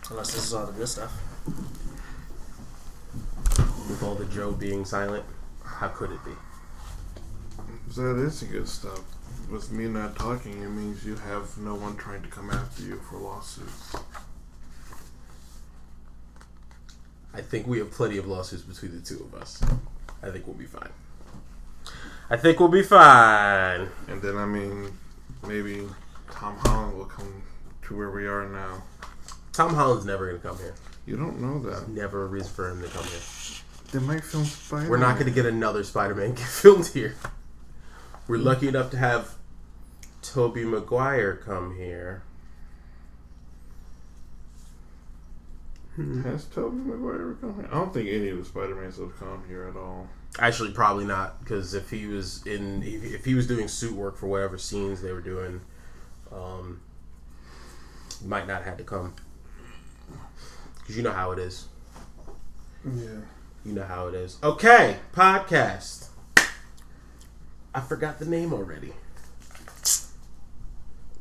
Unless this is all the good stuff. With all the Joe being silent, how could it be? That is the good stuff. With me not talking, it means you have no one trying to come after you for lawsuits. I think we have plenty of lawsuits between the two of us. I think we'll be fine. And then, I mean, maybe Tom Holland will come to where we are now. Tom Holland's never going to come here. You don't know that. There's never a reason for him to come here. They might film Spider-Man. We're not going to get another Spider-Man filmed here. We're lucky enough to have Tobey Maguire come here. Has Tobey Maguire ever come here? I don't think any of the Spider-Mans have come here at all. Actually, probably not, because if he was doing suit work for whatever scenes they were doing, might not have had to come. Because you know how it is. Yeah. You know how it is. Okay, podcast. I forgot the name already.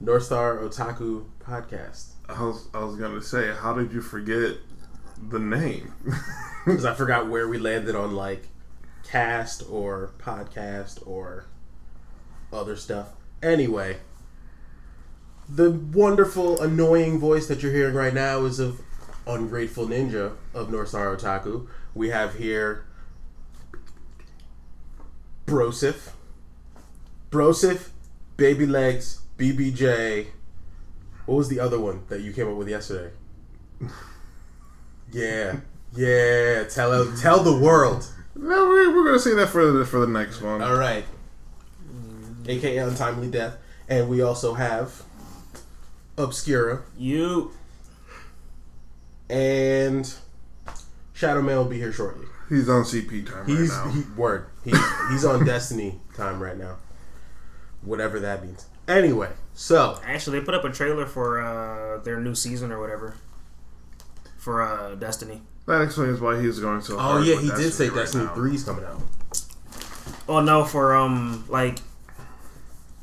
Northstar Otaku podcast. I was gonna say, how did you forget the name? Because I forgot where we landed on like cast or podcast or other stuff. Anyway, the wonderful, annoying voice that you're hearing right now is of Ungrateful Ninja of Northstar Otaku. We have here Brosif, Baby Legs, BBJ. What was the other one that you came up with yesterday? Yeah. Tell the world. No, we're gonna see that for the next one. All right. AKA Untimely Death, and we also have Obscura. And Shadow Man will be here shortly. He's on CP time right now. He's on Destiny time right now. Whatever that means. Anyway, so actually, they put up a trailer for their new season or whatever for Destiny. That explains why he's going so hard. Oh yeah, he did say Destiny 3's coming out. Oh no, for like,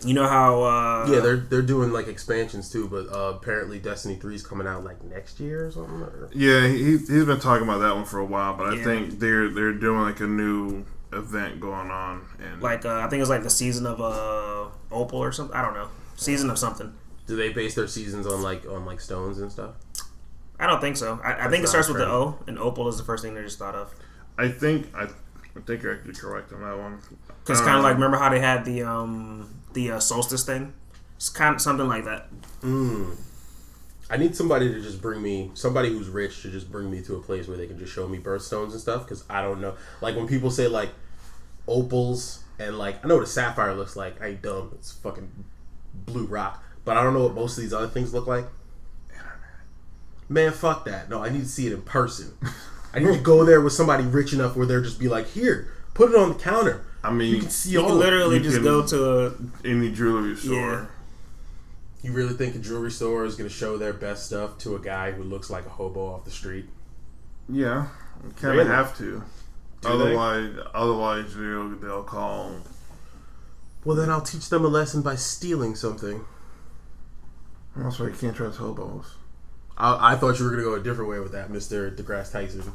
you know how yeah, they're doing like expansions too, but apparently Destiny 3's coming out like next year or something. Or? Yeah, he's been talking about that one for a while, but I think they're doing like a new event going on, and like I think it's like the season of Opal or something. I don't know, season of something. Do they base their seasons on like stones and stuff? I don't think so. I think it starts with the O, and Opal is the first thing they just thought of. I think you're actually correct on that one. Because kind of like, remember how they had the solstice thing? It's kind of something like that. I need somebody to just bring me, somebody who's rich to just bring me to a place where they can just show me birthstones and stuff, because I don't know. Like when people say like opals and like, I know what a sapphire looks like. I ain't dumb. It's fucking blue rock. But I don't know what most of these other things look like. Man, fuck that. No, I need to see it in person. I need to go there with somebody rich enough where they'll just be like, here, put it on the counter. I mean, you can see you all can literally just go to any jewelry store. Yeah. You really think a jewelry store is going to show their best stuff to a guy who looks like a hobo off the street? Yeah, you kind of have to. Otherwise, they'll call. Well, then I'll teach them a lesson by stealing something. That's why you can't trust hobos. I thought you were going to go a different way with that, Mr. DeGrasse Tyson.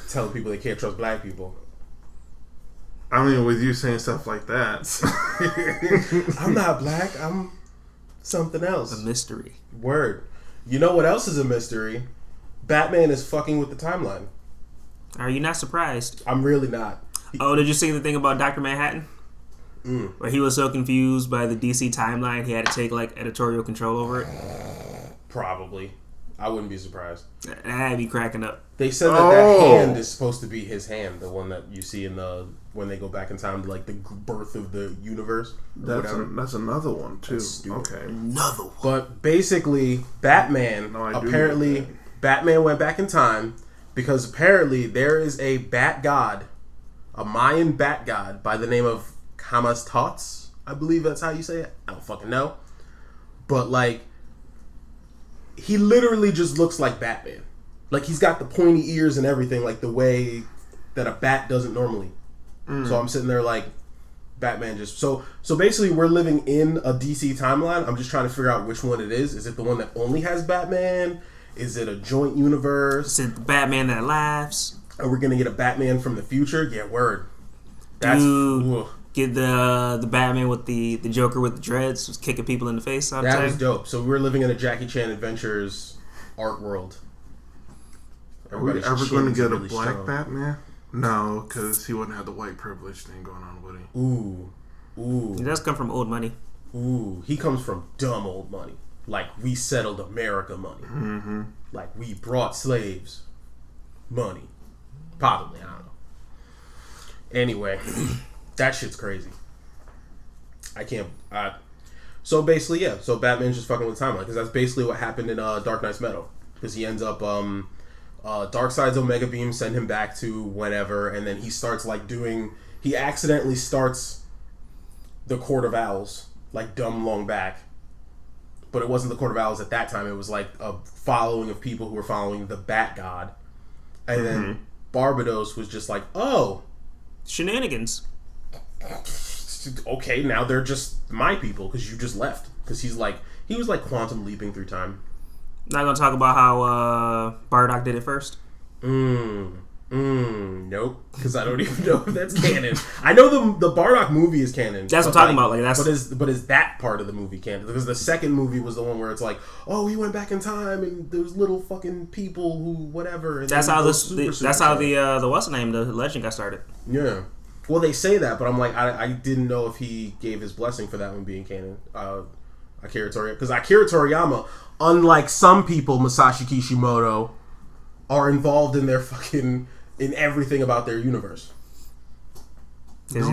Telling people they can't trust black people. I mean, with you saying stuff like that. I'm not black. I'm something else. A mystery. Word. You know what else is a mystery? Batman is fucking with the timeline. Are you not surprised? I'm really not. Oh, did you see the thing about Dr. Manhattan? Where he was so confused by the DC timeline, he had to take like editorial control over it? Probably. I wouldn't be surprised. I'd be cracking up. They said that hand is supposed to be his hand, the one that you see in when they go back in time to like the birth of the universe. That's another one too. Okay, another one. But basically, Batman Batman went back in time because apparently there is a bat god, a Mayan bat god by the name of Kamas, I believe that's how you say it. I don't fucking know, but like. He literally just looks like Batman. Like, he's got the pointy ears and everything, like the way that a bat doesn't normally. So I'm sitting there like, Batman just... So basically, we're living in a DC timeline. I'm just trying to figure out which one it is. Is it the one that only has Batman? Is it a joint universe? Is it the Batman that laughs? Are we gonna get a Batman from the future? Yeah, word. That's get the Batman with the Joker with the dreads, was kicking people in the face all the time. That was dope. So we're living in a Jackie Chan Adventures art world. Are we ever going to get a black Batman? No, because he wouldn't have the white privilege thing going on, would he? Ooh. He does come from old money. Ooh, he comes from dumb old money. Like, we settled America money. Mm-hmm. Like, we brought slaves money. Probably, I don't know. Anyway, that shit's crazy. So basically, yeah. So Batman's just fucking with the timeline. Because that's basically what happened in Dark Knight's Meadow. Because he ends up... Darkseid's Omega Beam send him back to whenever, and then he starts he accidentally starts the Court of Owls, like dumb long back. But it wasn't the Court of Owls at that time, it was like a following of people who were following the Bat God. And then Barbados was just like, oh. Shenanigans. Okay, now they're just my people, because you just left. Because he was like quantum leaping through time. Not gonna talk about how Bardock did it first. Nope. Because I don't even know if that's canon. I know the Bardock movie is canon. That's what I'm talking about. Like that's. But is that part of the movie canon? Because the second movie was the one where it's like, oh, he went back in time and those little fucking people who whatever. And that's how the what's the name, the legend got started. Yeah. Well, they say that, but I'm like, I didn't know if he gave his blessing for that one being canon. Akira Toriyama, because Akira Toriyama, unlike some people, Masashi Kishimoto, are involved in their fucking in everything about their universe. Because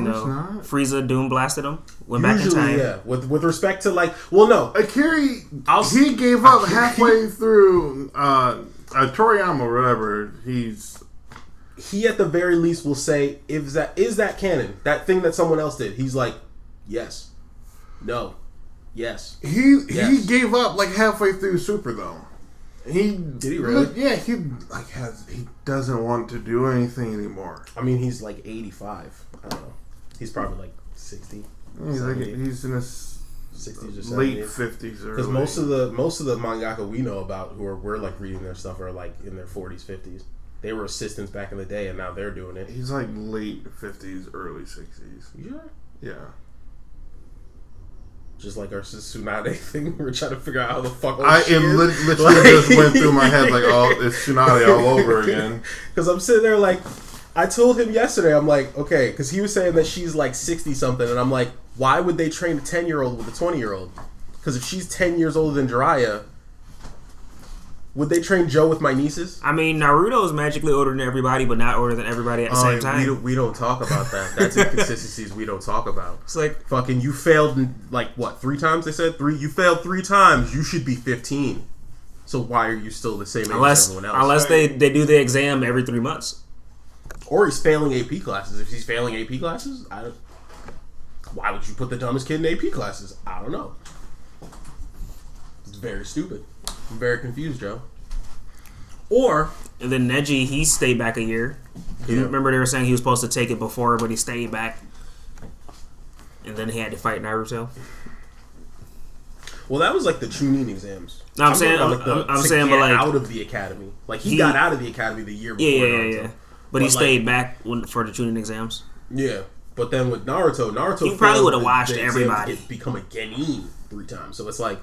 Frieza Doom blasted him, went back in time. Yeah. With respect to Akira, he gave up halfway through Toriyama or whatever. He at the very least will say, is that canon? That thing that someone else did. He's like, yes, no. Yes. He gave up like halfway through Super though. Did he really? Yeah, he doesn't want to do anything anymore. I mean, he's like 85. I don't know. He's probably like 60. He's in his 60s or 70s. Late 50s or because most of the mangaka we know about we're like reading their stuff are like in their 40s, 50s. They were assistants back in the day, and now they're doing it. He's like late 50s, early 60s. Yeah. Just like our Tsunade thing, we're trying to figure out how the fuck. Literally just went through my head like, oh, it's Tsunade all over again. Because I'm sitting there like, I told him yesterday, I'm like, okay, because he was saying that she's like 60 something, and I'm like, why would they train a 10-year-old with a 20-year-old? Because if she's 10 years older than Jiraiya, would they train Joe with my nieces? I mean, Naruto is magically older than everybody, but not older than everybody at the same time. We don't talk about that. That's inconsistencies we don't talk about. It's like fucking you failed like what 3 times? They said 3. You failed 3 times. You should be 15. So why are you still the same age as everyone else? Unless they do the exam every 3 months. Or he's failing AP classes. If he's failing AP classes, why would you put the dumbest kid in AP classes? I don't know. It's very stupid. I'm very confused, Joe. And then Neji, he stayed back a year. Yeah. Remember they were saying he was supposed to take it before, but he stayed back. And then he had to fight Naruto. Well, that was like the Chunin exams. No, I'm saying out of the academy. Like he got out of the academy the year before Naruto. Yeah. But he stayed back for the Chunin exams. Yeah. But then with Naruto he probably would have watched everybody. Become a genin 3 times. So it's like,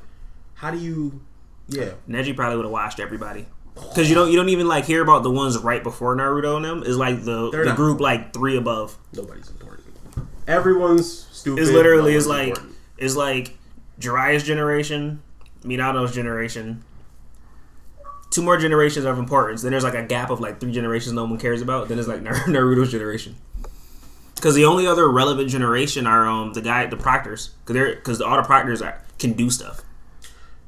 how do you... Yeah. Neji probably would have watched everybody. Because you don't even like hear about the ones right before Naruto and them. It's like the group like 3 above. Nobody's important. Everyone's stupid. It's literally it's like Jiraiya's generation, Minato's generation, 2 more generations of importance. Then there's like a gap of like 3 generations no one cares about. Then it's like Naruto's generation. Because the only other relevant generation are the proctors. Because all the proctors can do stuff.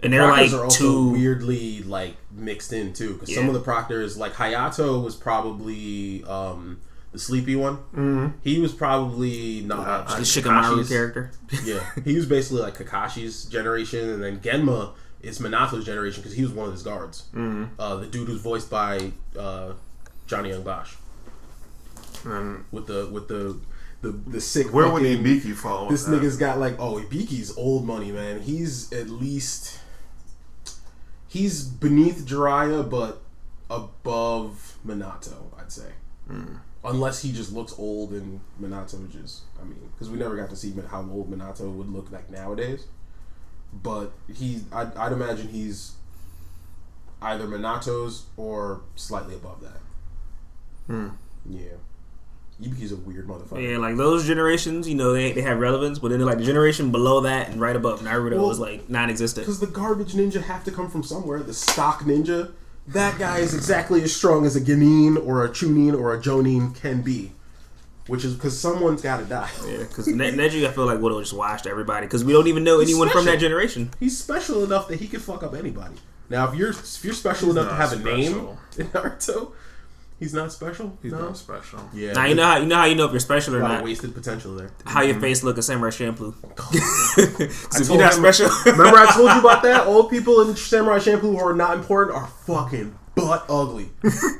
And they're like are also weirdly like mixed in too, because some of the proctors, like Hayato, was probably the sleepy one. Mm-hmm. He was probably not the Shikamaru character. Yeah, he was basically like Kakashi's generation, and then Genma is Minato's generation because he was one of his guards. Mm-hmm. The dude who's voiced by Johnny Young Bosch. With the sick. Where would Ibiki fall? This nigga's got like Ibiki's old money, man. He's at least. He's beneath Jiraiya, but above Minato, I'd say. Unless he just looks old and Minato just... I mean, because we never got to see how old Minato would look like nowadays. But I'd imagine he's either Minato's or slightly above that. Yeah. Ibuki's a weird motherfucker. Yeah, like those generations, you know, they have relevance, but then like the generation below that and right above Naruto was like non-existent. Because the garbage ninja have to come from somewhere. The stock ninja, that guy is exactly as strong as a Genin or a Chunin or a Jonin can be. Which is because someone's got to die. Yeah, because Neji, I feel like would have just washed everybody because we don't even know anyone from that generation. He's special enough that he can fuck up anybody. Now, if you're special enough to have a name in Naruto, he's not special. He's not special. Yeah. Now you know how you know if you're special or not. Wasted potential there. How your face look at Samurai Champloo. If you're not special. Remember I told you about that? Old people in Samurai Champloo who are not important are fucking butt ugly.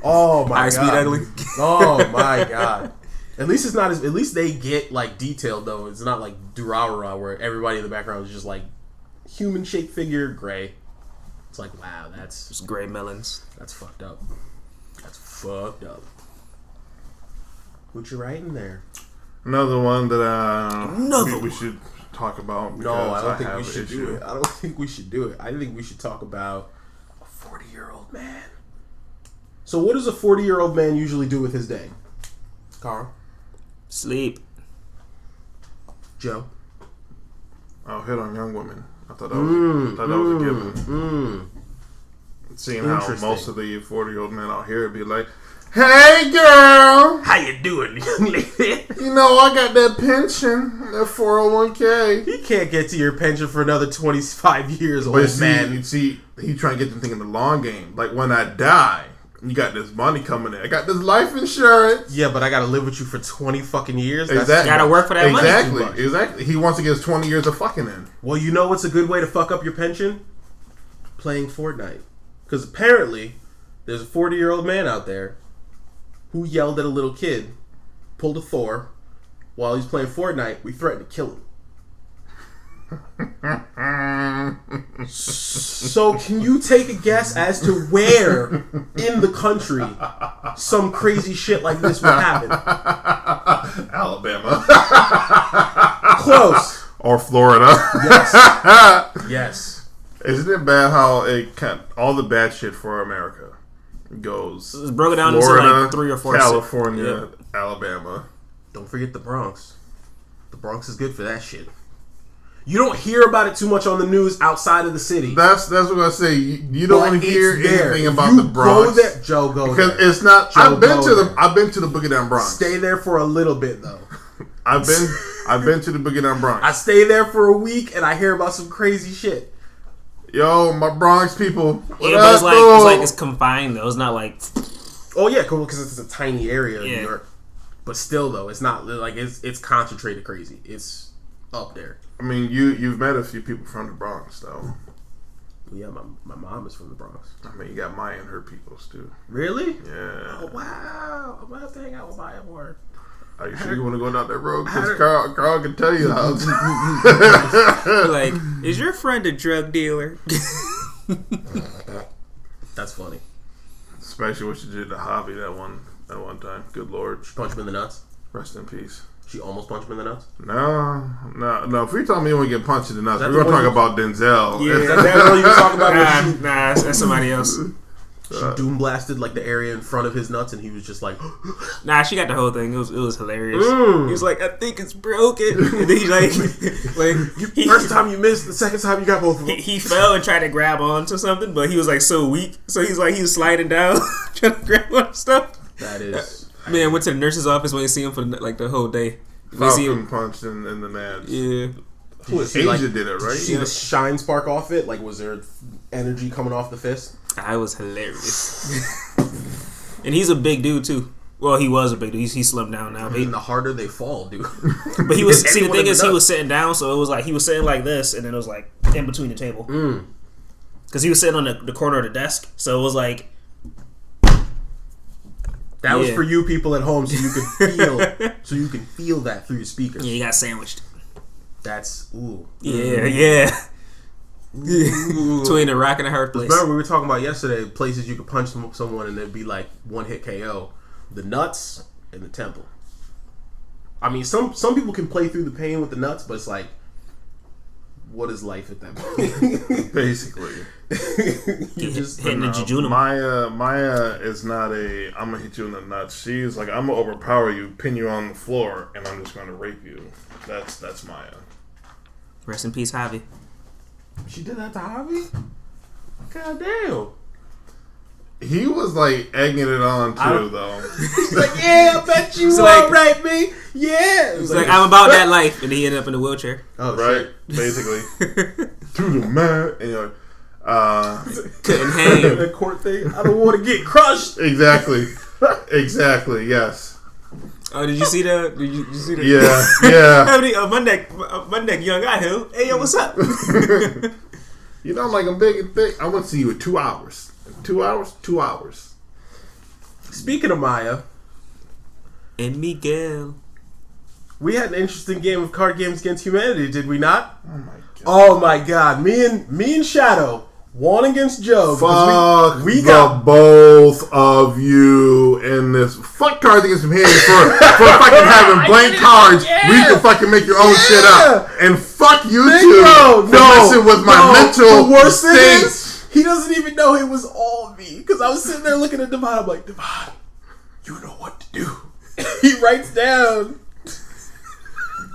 Oh my god. High speed ugly. Oh my god. At least it's not as. At least they get like detailed though. It's not like Durarara where everybody in the background is just like human shaped figure, gray. It's like wow, that's just gray melons. That's fucked up. That's fucked up. What you writing there? Another one that we should talk about. No, I don't think we should do it. I don't think we should do it. I think we should talk about a 40-year-old man. So, what does a 40-year-old man usually do with his day? Carl? Sleep. Joe? I'll hit on young women. I thought that was a given. Seeing how most of the 40-year-old men out here be like, "Hey girl, how you doing, young lady? You know I got that pension, that 401k." He can't get to your pension for another 25 years, old man. You see, he trying to get them thinking the long game. Like when I die, you got this money coming in. I got this life insurance. Yeah, but I got to live with you for 20 fucking years. Exactly. Got to work for that money. Exactly. He wants to get his 20 years of fucking in. Well, you know what's a good way to fuck up your pension? Playing Fortnite. Because apparently, there's a 40-year-old man out there who yelled at a little kid, pulled a Thor, while he's playing Fortnite. We threatened to kill him. So can you take a guess as to where in the country some crazy shit like this would happen? Alabama. Close. Or Florida. Yes. Yes. Isn't it bad how all the bad shit for America goes? It's broken down Florida, into like 3 or 4 California, Alabama. Don't forget the Bronx. The Bronx is good for that shit. You don't hear about it too much on the news outside of the city. That's what I say. You don't hear anything about you the Bronx. Go there, Joe. Go because there. It's not. Joe, I've been to the Boogie Down Bronx. Stay there for a little bit though. I've been to the Boogie Down Bronx. I stay there for a week and I hear about some crazy shit. Yo, my Bronx people. Yeah, but it's confined though. It's not like. Oh yeah, cool. Because it's a tiny area in New York. But still though, it's not like it's concentrated crazy. It's up there. I mean, you've met a few people from the Bronx, though. Yeah, my mom is from the Bronx. I mean, you got Maya and her peoples, too. Really? Yeah. Oh, wow. I'm going to have to hang out with Maya more. Are you sure you want to go down that road? Because Carl can tell you how. Like, is your friend a drug dealer? That's funny. Especially what she did to Javi that one time. Good Lord. She punched him in the nuts? Rest in peace. She almost punched him in the nuts? No. If you're telling me you want to get punched in the nuts, we're going to talk about Denzel. Yeah, is that what you were talking about? Nah, that's somebody else. She doom blasted like the area in front of his nuts, and he was just like, "Nah, she got the whole thing. It was hilarious." He was like, "I think it's broken," and then he like first time you missed, the second time you got both of them. He fell and tried to grab onto something, but he was like so weak, so he was sliding down trying to grab on stuff. That is. Man, went to the nurse's office when you see him for like the whole day. Falcon punched in the nads. Yeah. Asia did it, right? Did you see the shine spark off it? Like, was there energy coming off the fist? I was hilarious. And he's a big dude, too. Well, he was a big dude. He slimmed down now. I mean, the harder they fall, dude. But he was... see, the thing is, he was sitting down, so it was like... He was sitting like this, and then it was like in between the table. Because he was sitting on the corner of the desk, so it was like... That was for you people at home, so you can feel that through your speakers. Yeah, he got sandwiched. That's ooh. Yeah. Between a rock and a hard place. Remember we were talking about yesterday places you could punch someone and it'd be like one hit KO. The nuts and the temple. I mean, some people can play through the pain with the nuts, but it's like, what is life at that point? Basically. You just hitting the jejunum. Maya is not a I'm gonna hit you in the nuts. She's like, I'm gonna overpower you, pin you on the floor, and I'm just gonna rape you. That's Maya. Rest in peace, Javi. She did that to Javi? God damn. He was like egging it on too, though. He's like, yeah, I bet you won't rape me. Yeah. He's like, I'm about that life, and he ended up in a wheelchair. Oh, right, shit. Basically. To the man, and you're couldn't hang. The court thing. I don't want to get crushed. Exactly. Yes. Oh, did you see the? Yeah. Monday, young guy who? Hey, yo, what's up? You know, like I'm big and thick. I want to see you in 2 hours. 2 hours. 2 hours. Speaking of Maya and Miguel, we had an interesting game of Cardgames Against Humanity, did we not? Oh my god. Me and Shadow won against Joe. Fuck we got both of you in this. Fuck Cards Against Humanity for fucking having blank cards. Yeah. We can fucking make your own shit up. And fuck you two for messing with my mental state. He doesn't even know it was all me. Because I was sitting there looking at Devon. I'm like, Devon, you know what to do. He writes down.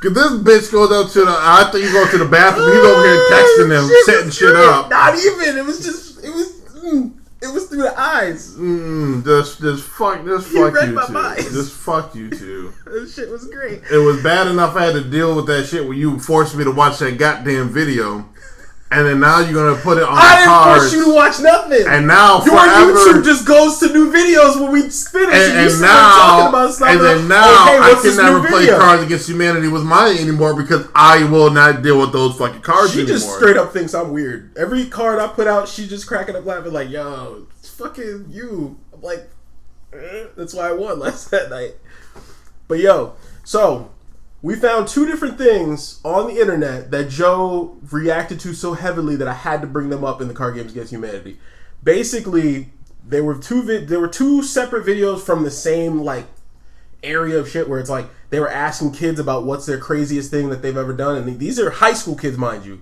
Cause this bitch goes up to I think he's going to the bathroom. He's over here texting them, setting shit up. Not even. It was through the eyes. Just fuck you two. Mind. Just fuck you two. That shit was great. It was bad enough I had to deal with that shit where you forced me to watch that goddamn video. And then now you're gonna put it on the cards. I didn't force you to watch nothing. And now your YouTube just goes to new videos when we finish. And you start talking about stuff. And then now I can never play Cards Against Humanity with Maya anymore because I will not deal with those fucking cards anymore. She just straight up thinks I'm weird. Every card I put out, she just cracking up laughing like, "Yo, it's fucking you." I'm like, that's why I won last that night. But yo, so. We found two different things on the internet that Joe reacted to so heavily that I had to bring them up in the Card Games Against Humanity. Basically, there were two separate videos from the same like area of shit where it's like they were asking kids about what's their craziest thing that they've ever done, and these are high school kids, mind you.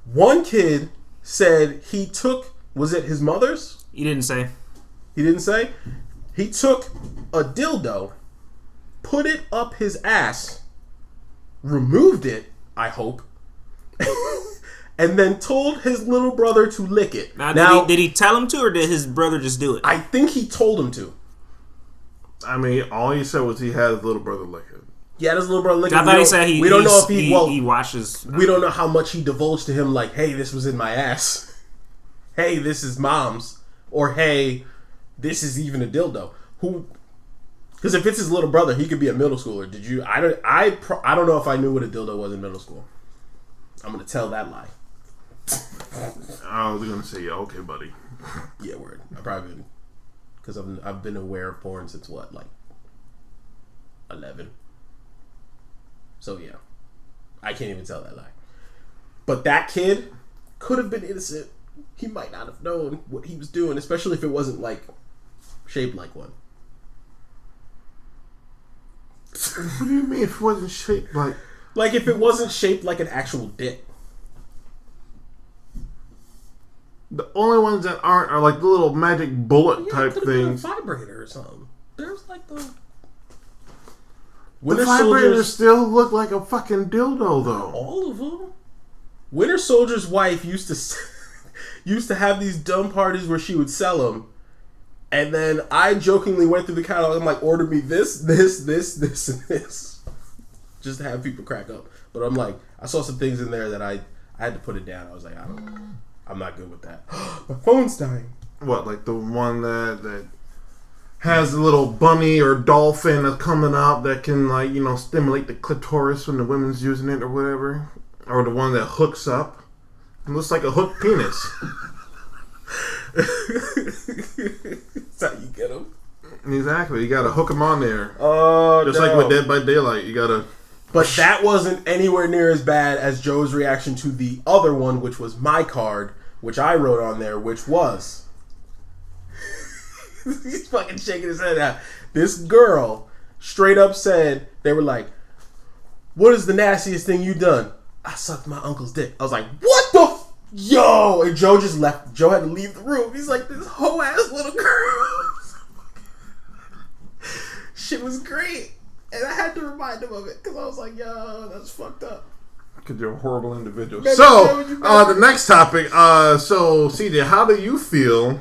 One kid said he took, was it his mother's? He didn't say. He didn't say? He took a dildo, put it up his ass, removed it, I hope, and then told his little brother to lick it. Now, did he tell him to, or did his brother just do it? I think he told him to. I mean, all he said was he had his little brother lick it. Yeah, his little brother lick it. I thought he said we don't know if he watches. We don't know how much he divulged to him, like, hey, this was in my ass. Hey, this is mom's. Or, hey, this is even a dildo. Because if it's his little brother, he could be a middle schooler. Did you? I don't know if I knew what a dildo was in middle school. I'm gonna tell that lie. I was gonna say, yeah, okay, buddy. Yeah, word. I probably been, because I've been aware of porn since what, like 11. So yeah, I can't even tell that lie. But that kid could have been innocent. He might not have known what he was doing, especially if it wasn't like shaped like one. What do you mean if it wasn't shaped like... Like if it wasn't shaped like an actual dick. The only ones that aren't are like the little magic bullet type things. A vibrator or something. There's like the... The vibrators still look like a fucking dildo though. All of them. Winter Soldier's wife used to have these dumb parties where she would sell them. And then I jokingly went through the catalog. I'm like, order me this, and this. Just to have people crack up. But I'm like, I saw some things in there that I had to put it down. I was like, I'm not good with that. My phone's dying. What, like the one that has a little bunny or dolphin that's coming up that can, like, you know, stimulate the clitoris when the woman's using it or whatever? Or the one that hooks up? It looks like a hooked penis. That's how you get them. Exactly. You gotta hook them on there. Oh, just like with Dead by Daylight. You gotta But that wasn't anywhere near as bad as Joe's reaction to the other one, which was my card, which I wrote on there, which was... He's fucking shaking his head out. This girl straight up said, they were like, what is the nastiest thing you done? I sucked my uncle's dick. I was like, what the yo? And Joe just left. Joe had to leave the room. He's like, this whole ass little girl. Shit was great. And I had to remind him of it because I was like, yo, that's fucked up. Because you're a horrible individual. So, the next topic. So, CJ, how do you feel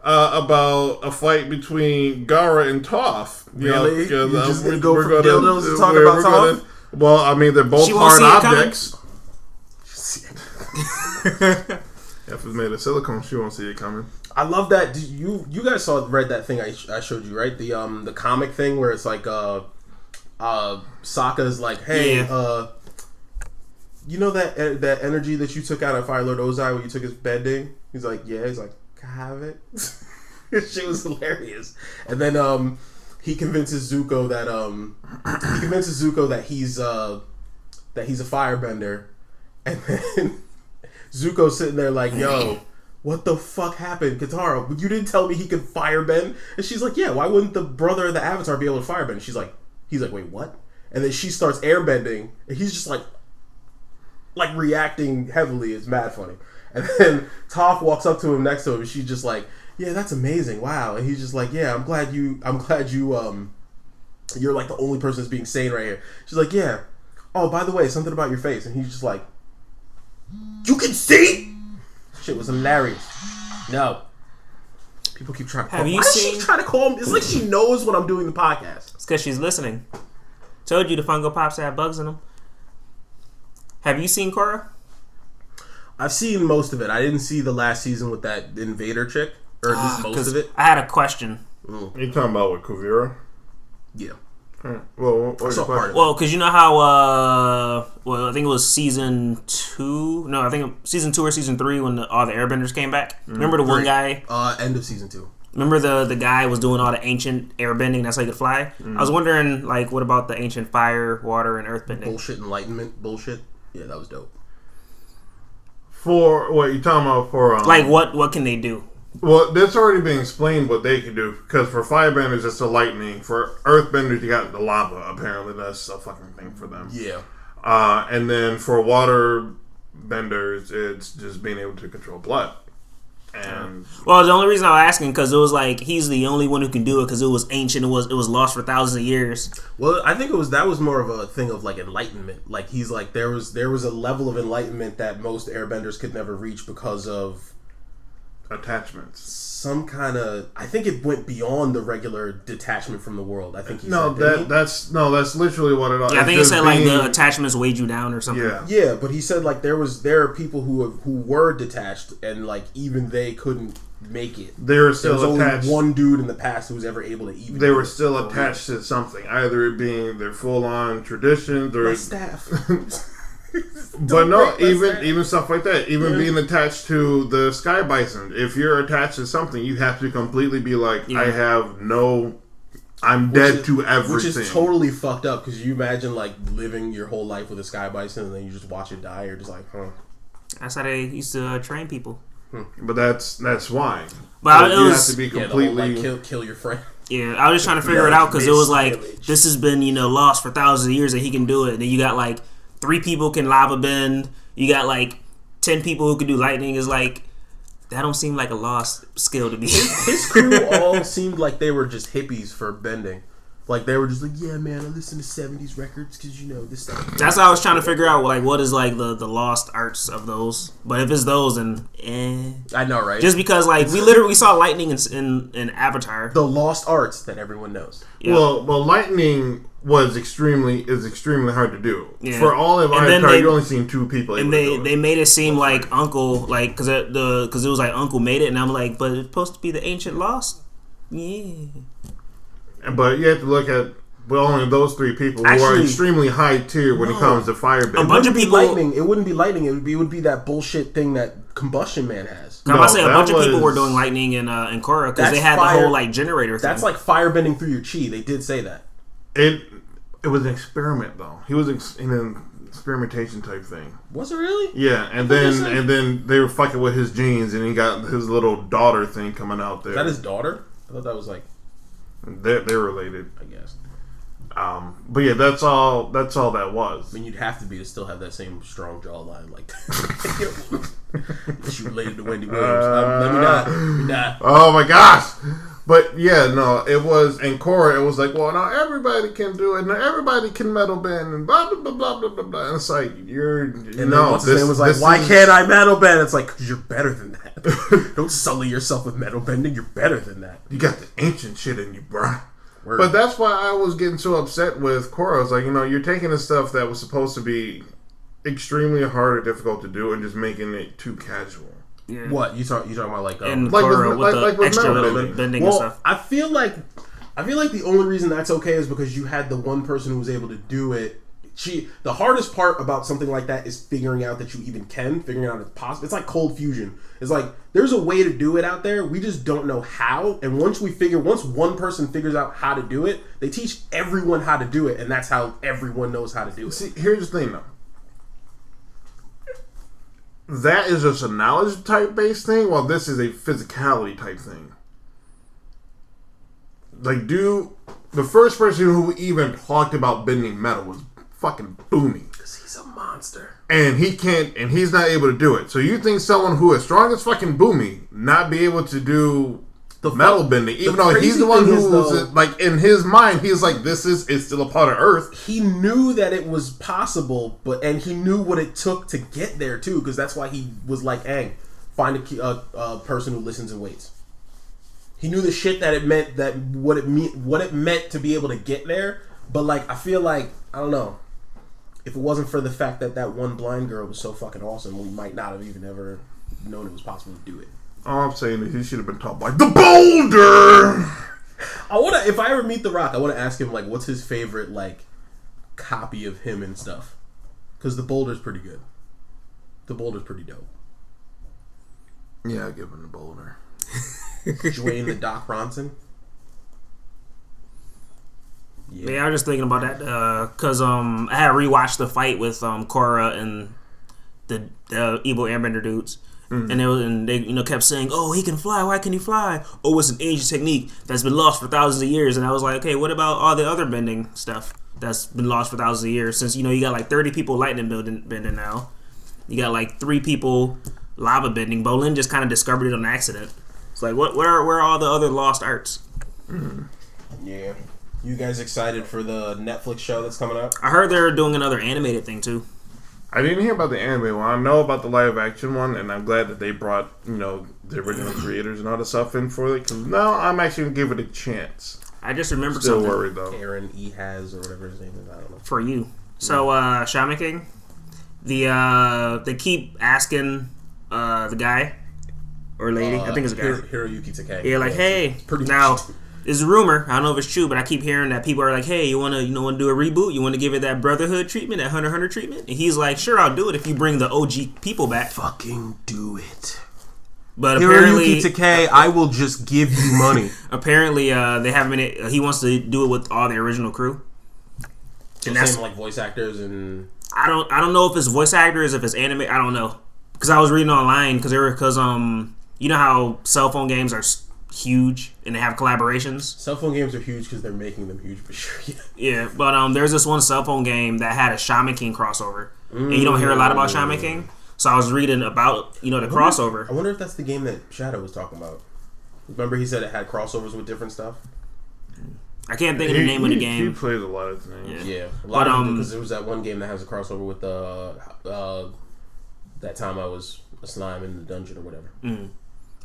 about a fight between Gara and Toph? Really? You just go from dildos to talk about Toph? Well, I mean, they're both hard objects. If it's made of silicone, she won't see it coming. I love that. You guys read that thing I showed you, right? The comic thing where it's like Sokka's like, hey, you know that energy that you took out of Fire Lord Ozai when you took his bending? He's like, yeah. He's like, can I have it? Shit was hilarious. And then he convinces Zuko that he's a firebender, and then Zuko's sitting there like, yo, what the fuck happened, Katara? You didn't tell me he could firebend. And she's like, yeah, why wouldn't the brother of the Avatar be able to firebend? And he's like, wait, what? And then she starts airbending, and he's just like reacting heavily. It's mad funny. And then Toph walks up to him next to him, and she's just like, yeah, that's amazing, wow. And he's just like, yeah, I'm glad you you're like the only person that's being sane right here. She's like, yeah. Oh, by the way, something about your face. And he's just like, you can see? Shit was hilarious. No. People keep trying to call me. Why is she trying to call me? It's like she knows when I'm doing the podcast. It's because she's listening. Told you the Funko Pops have bugs in them. Have you seen Korra? I've seen most of it. I didn't see the last season with that invader chick. Or at least most of it. I had a question. You talking about with Kuvira? Yeah. Well, what's your question? Well, because you know how, I think it was season 2. No, I think season 2 or season 3 when all the airbenders came back. Remember the one guy? End of season 2. Remember the guy was doing all the ancient airbending, that's how he could fly? I was wondering, like, what about the ancient fire, water, and earthbending? Bullshit enlightenment bullshit? Yeah, that was dope. For, what you talking about for... like, what can they do? Well, that's already been explained what they can do. Because for firebenders, it's the lightning. For earthbenders, you got the lava. Apparently, that's a fucking thing for them. Yeah. And then for water benders, it's just being able to control blood. And well, the only reason I was asking because it was like he's the only one who can do it because it was ancient. It was lost for thousands of years. Well, I think that was more of a thing of like enlightenment. Like he's like there was a level of enlightenment that most airbenders could never reach because of attachments. Some kind of, I think it went beyond the regular detachment from the world. I think he said, that's literally what it is. Yeah, I think he said like the attachments weighed you down or something. Yeah, but he said like there are people who were detached and like even they couldn't make it. They were still attached. Only one dude in the past who was ever able to even. They were still attached to something, either it being their full on traditions or my staff. But no, even stuff like that, even being attached to the sky bison. If you're attached to something, you have to completely be like, I'm dead to everything. Which is totally fucked up because you imagine like living your whole life with a sky bison and then you just watch it die. You're just like, huh. That's how they used to train people. But that's why. But you have to be completely whole, like, kill your friend. Yeah, I was just trying to figure it out because it was like this has been lost for thousands of years and he can do it. And then you got like 3 people can lava bend. You got like 10 people who can do lightning. Is like that don't seem like a lost skill to me. His crew all seemed like they were just hippies for bending. Like they were just like, yeah, man, I listen to 70s records because this stuff. That's what I was trying to figure out. Like, what is like the lost arts of those? But if it's those, then I know, right? Just because like we saw lightning in Avatar, the lost arts that everyone knows. Yeah. Well, lightning is extremely hard to do. Yeah. For all of Avatar, you only seen 2 people. And they made it seem like Uncle, like because it was like Uncle made it, and I'm like, but it's supposed to be the ancient lost. Yeah. But you have to look at only those 3 people who are extremely high tier when it comes to firebending. A bunch of people. It wouldn't be lightning. It would be that bullshit thing that Combustion Man has. I'm about to say a bunch of people were doing lightning in Korra because they had the whole like generator thing. That's like firebending through your chi. They did say that. It was an experiment, though. He was in an experimentation type thing. Was it really? Yeah, and then they were fucking with his genes, and he got his little daughter thing coming out there. Is that his daughter? I thought that was like... They're related, I guess. But yeah, that's all that was. I mean, you'd have to be to still have that same strong jawline like she related to Wendy Williams. Let me not. Oh my gosh. But yeah, no, it was in Korra. It was like, well, now everybody can do it. Now everybody can metal bend and blah blah blah blah blah blah. blah. And it's like what's his name was like, why can't I metal bend? It's like, because you're better than that. Don't sully yourself with metal bending. You're better than that. You got the ancient shit in you, bro. Word. But that's why I was getting so upset with Korra. I was like, you're taking the stuff that was supposed to be extremely hard or difficult to do and just making it too casual. Yeah. What you talking about? Like Korra with the extra bending and stuff. I feel like the only reason that's okay is because you had the one person who was able to do it. The hardest part about something like that is figuring out that you even can, figuring out it's possible. It's like cold fusion. It's like there's a way to do it out there. We just don't know how. And once one person figures out how to do it, they teach everyone how to do it, and that's how everyone knows how to do it. See, here's the thing though. That is just a knowledge type based thing, while this is a physicality type thing. Like, the first person who even talked about bending metal was fucking Boomy. Because he's a monster. And he's not able to do it. So you think someone who is strong as fucking Boomy not be able to do the metal bending, even though he's the one who was like, in his mind, he's like, it's still a part of Earth. He knew that it was possible, and he knew what it took to get there too, because that's why he was like, "Hey, find a person who listens and waits." He knew the shit that it meant, what it meant to be able to get there. But like, I feel like, I don't know, if it wasn't for the fact that one blind girl was so fucking awesome, we might not have even ever known it was possible to do it. All I'm saying is he should have been taught by the Boulder. If I ever meet The Rock, I want to ask him like, what's his favorite like copy of him and stuff? Because the Boulder's pretty good. The Boulder's pretty dope. Yeah, I'll give him the Boulder. Dwayne the Doc Bronson. Yeah, I was just thinking about that because I had rewatched the fight with Korra and the evil airbender dudes. And they kept saying, "Oh, he can fly. Why can he fly? Oh, it's an ancient technique that's been lost for thousands of years." And I was like, "Okay, what about all the other bending stuff that's been lost for thousands of years? Since you got like 30 people lightning bending now, you got like 3 people lava bending. Bolin just kind of discovered it on accident. It's like, where are all the other lost arts?" Yeah, you guys excited for the Netflix show that's coming out? I heard they're doing another animated thing too. I didn't hear about the anime one. I know about the live action one, and I'm glad that they brought the original creators and all the stuff in for it. Because now I'm actually gonna give it a chance. I just remembered Still something. Worried though. Aaron E. Has or whatever his name is. I don't know. For you, so Shaman King, they keep asking the guy or lady. I think it's a guy. Hiroyuki Takei. Yeah, like, hey, now. It's a rumor. I don't know if it's true, but I keep hearing that people are like, "Hey, you want to do a reboot? You want to give it that Brotherhood treatment, that Hunter x Hunter treatment?" And he's like, "Sure, I'll do it if you bring the OG people back." Fucking do it. But apparently, Hiroyuki Takei, I will just give you money. Apparently, they haven't. He wants to do it with all the original crew. And that's like voice actors and. I don't know if it's voice actors, if it's anime. I don't know, because I was reading online because you know how cell phone games are huge and they have collaborations. Cell phone games are huge because they're making them huge for sure. Yeah, but there's this one cell phone game that had a Shaman King crossover, and you don't hear a lot about Shaman King. So I was reading about the crossover. I wonder if that's the game that Shadow was talking about. Remember, he said it had crossovers with different stuff. I can't think of the name of the game. He plays a lot of things. Yeah, a lot of because there was that one game that has a crossover with that time I was a slime in the dungeon or whatever.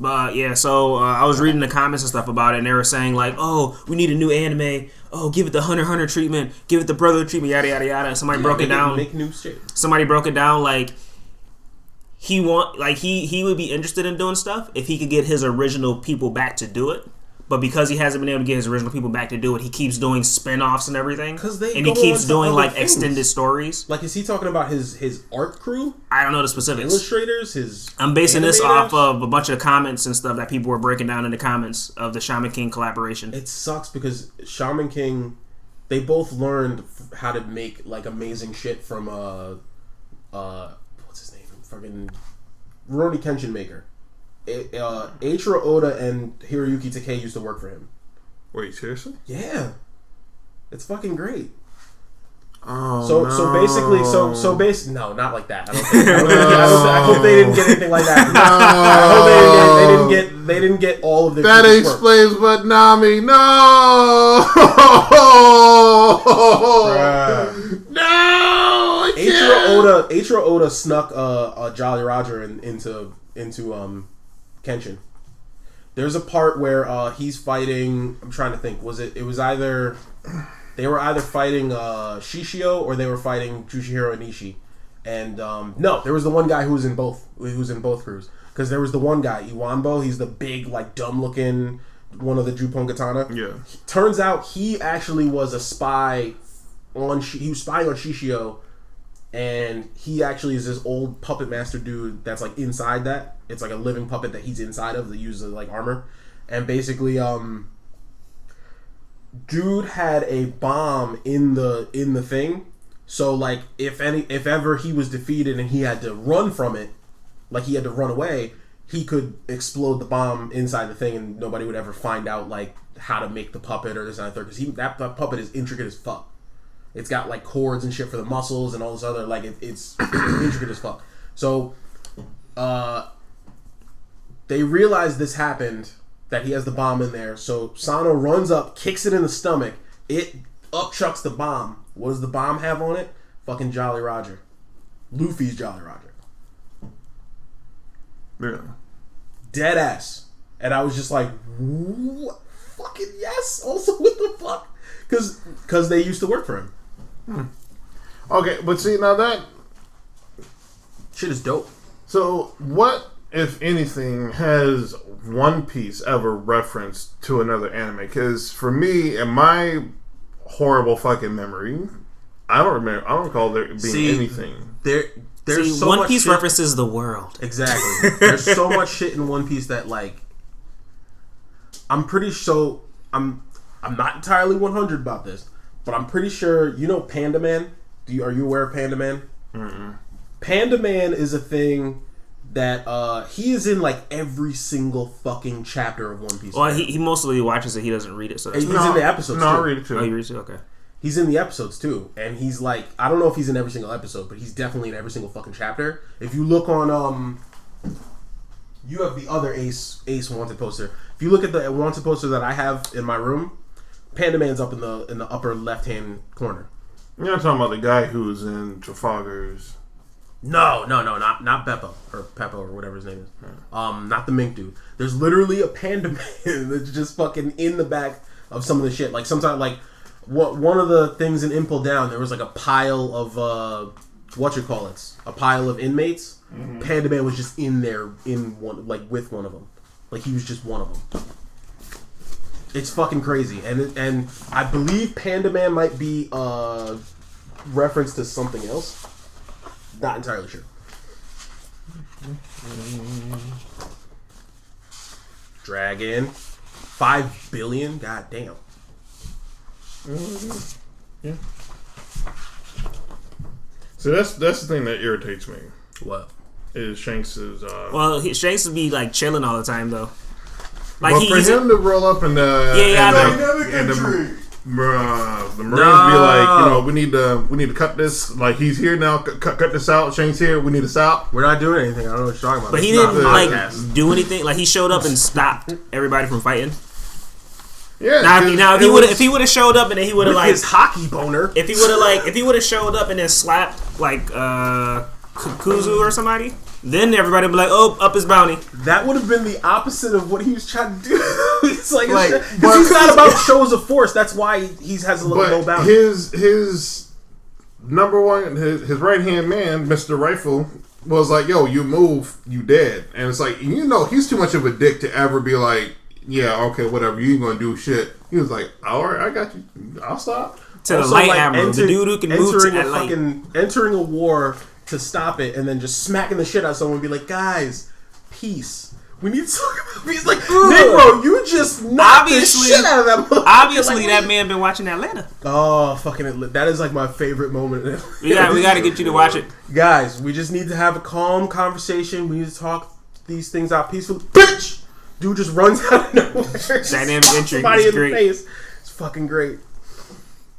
But yeah, so I was reading the comments and stuff about it, and they were saying like, "Oh, we need a new anime. Oh, give it the Hunter x Hunter treatment. Give it the Brother treatment. Yada yada yada." And somebody broke it down. Make new shit. Somebody broke it down like he would be interested in doing stuff if he could get his original people back to do it. But because he hasn't been able to get his original people back to do it, he keeps doing spin-offs and everything. And he keeps doing like extended stories. Like, is he talking about his art crew? I don't know the specifics. Illustrators, I'm basing this off of a bunch of comments and stuff that people were breaking down in the comments of the Shaman King collaboration. It sucks because Shaman King they both learned how to make like amazing shit from what's his name? Fucking Rurouni Kenshin maker. Eiichiro Oda and Hiroyuki Takei used to work for him. Wait, seriously? Yeah, it's fucking great. Oh, so basically, no, not like that. I hope they didn't get anything like that. No. I hope they didn't get all of their. That explains what Nami. No, no. Eiichiro Oda snuck a Jolly Roger into Kenshin. There's a part where he's fighting. I'm trying to think. It was either. They were either fighting Shishio or they were fighting Jushihiro Onishi. And no, there was the one guy who was in both crews. Because there was the one guy, Iwanbo, he's the big, like, dumb-looking one of the Juppon Katana. Yeah. Turns out he actually was a spy he was spying on Shishio, and he actually is this old puppet master dude that's, like, inside that. It's like a living puppet that he's inside of that uses, like, armor. And basically, dude had a bomb in the thing, so like if ever he was defeated and he had to run from it, like he had to run away, he could explode the bomb inside the thing and nobody would ever find out like how to make the puppet or this and that third, because that puppet is intricate as fuck. It's got like cords and shit for the muscles and all this other like it's intricate as fuck. So they realized this happened, that he has the bomb in there. So Sano runs up, kicks it in the stomach. It upchucks the bomb. What does the bomb have on it? Fucking Jolly Roger. Luffy's Jolly Roger. Really? Dead ass. And I was just like, what? Fucking yes. Also, what the fuck? Because they used to work for him. Okay, but see, now that shit is dope. So, what, if anything, has One Piece ever referenced to another anime? Because for me, in my horrible fucking memory, I don't recall there being anything. There's so One much Piece shit. references the world. Exactly. There's so much shit in One Piece that like I'm pretty sure I'm not entirely 100 about this, but I'm pretty sure you know Panda Man. Are you aware of Panda Man? Mm-mm. Panda Man is a thing that he is in like every single fucking chapter of One Piece. Well, he mostly watches it. He doesn't read it. So he's in the episodes. No, too. I read it too. Oh, you read it too? Okay. He's in the episodes too, and he's like, I don't know if he's in every single episode, but he's definitely in every single fucking chapter. If you look on, you have the other Ace wanted poster. If you look at the wanted poster that I have in my room, Panda Man's up in the upper left hand corner. You're not talking about the guy who's in Trafalgar's. No, not Beppo or whatever his name is. Not the mink dude. There's literally a Panda Man that's just fucking in the back of some of the shit. Like sometimes like. One of the things in Impel Down, there was like a pile of a pile of inmates. Mm-hmm. Panda Man was just in there with one of them, like he was just one of them. It's fucking crazy, and I believe Panda Man might be reference to something else. Not entirely sure. Dragon, 5 billion. God damn. Yeah. So that's the thing that irritates me. What? Is Shanks's Shanks would be like chilling all the time though. Like but for him to roll up in the the Marines be like, we need to cut this. Like he's here now, cut this out. Shanks here, we need this out. We're not doing anything. I don't know what you're talking about. But he didn't do anything. Like he showed up and stopped everybody from fighting. Yeah. Now if he would have showed up and then he would have like his hockey boner. If he would have showed up and then slapped like Kuzu or somebody, then everybody would be like, oh, up his bounty. That would have been the opposite of what he was trying to do. It's like because he's not about shows of force. That's why he has a little low bounty. His number one, his right hand man, Mr. Rifle, was like, yo, you move, you dead. And it's like, he's too much of a dick to ever be like, yeah, okay, whatever, you ain't gonna do shit. He was like, alright, I got you. I'll stop. To the light admiral, the dude who can move to that light. Entering a war to stop it and then just smacking the shit out of someone and be like, guys, peace. We need to talk about. He's like, Negro, you just knocked the shit out of that motherfucker. Obviously, that man been watching Atlanta. Oh, fucking! That is like my favorite moment. We got to get you to watch it, guys. We just need to have a calm conversation. We need to talk these things out peacefully. Bitch, dude just runs out of nowhere. Dynamic entry. Somebody in the face. It's fucking great.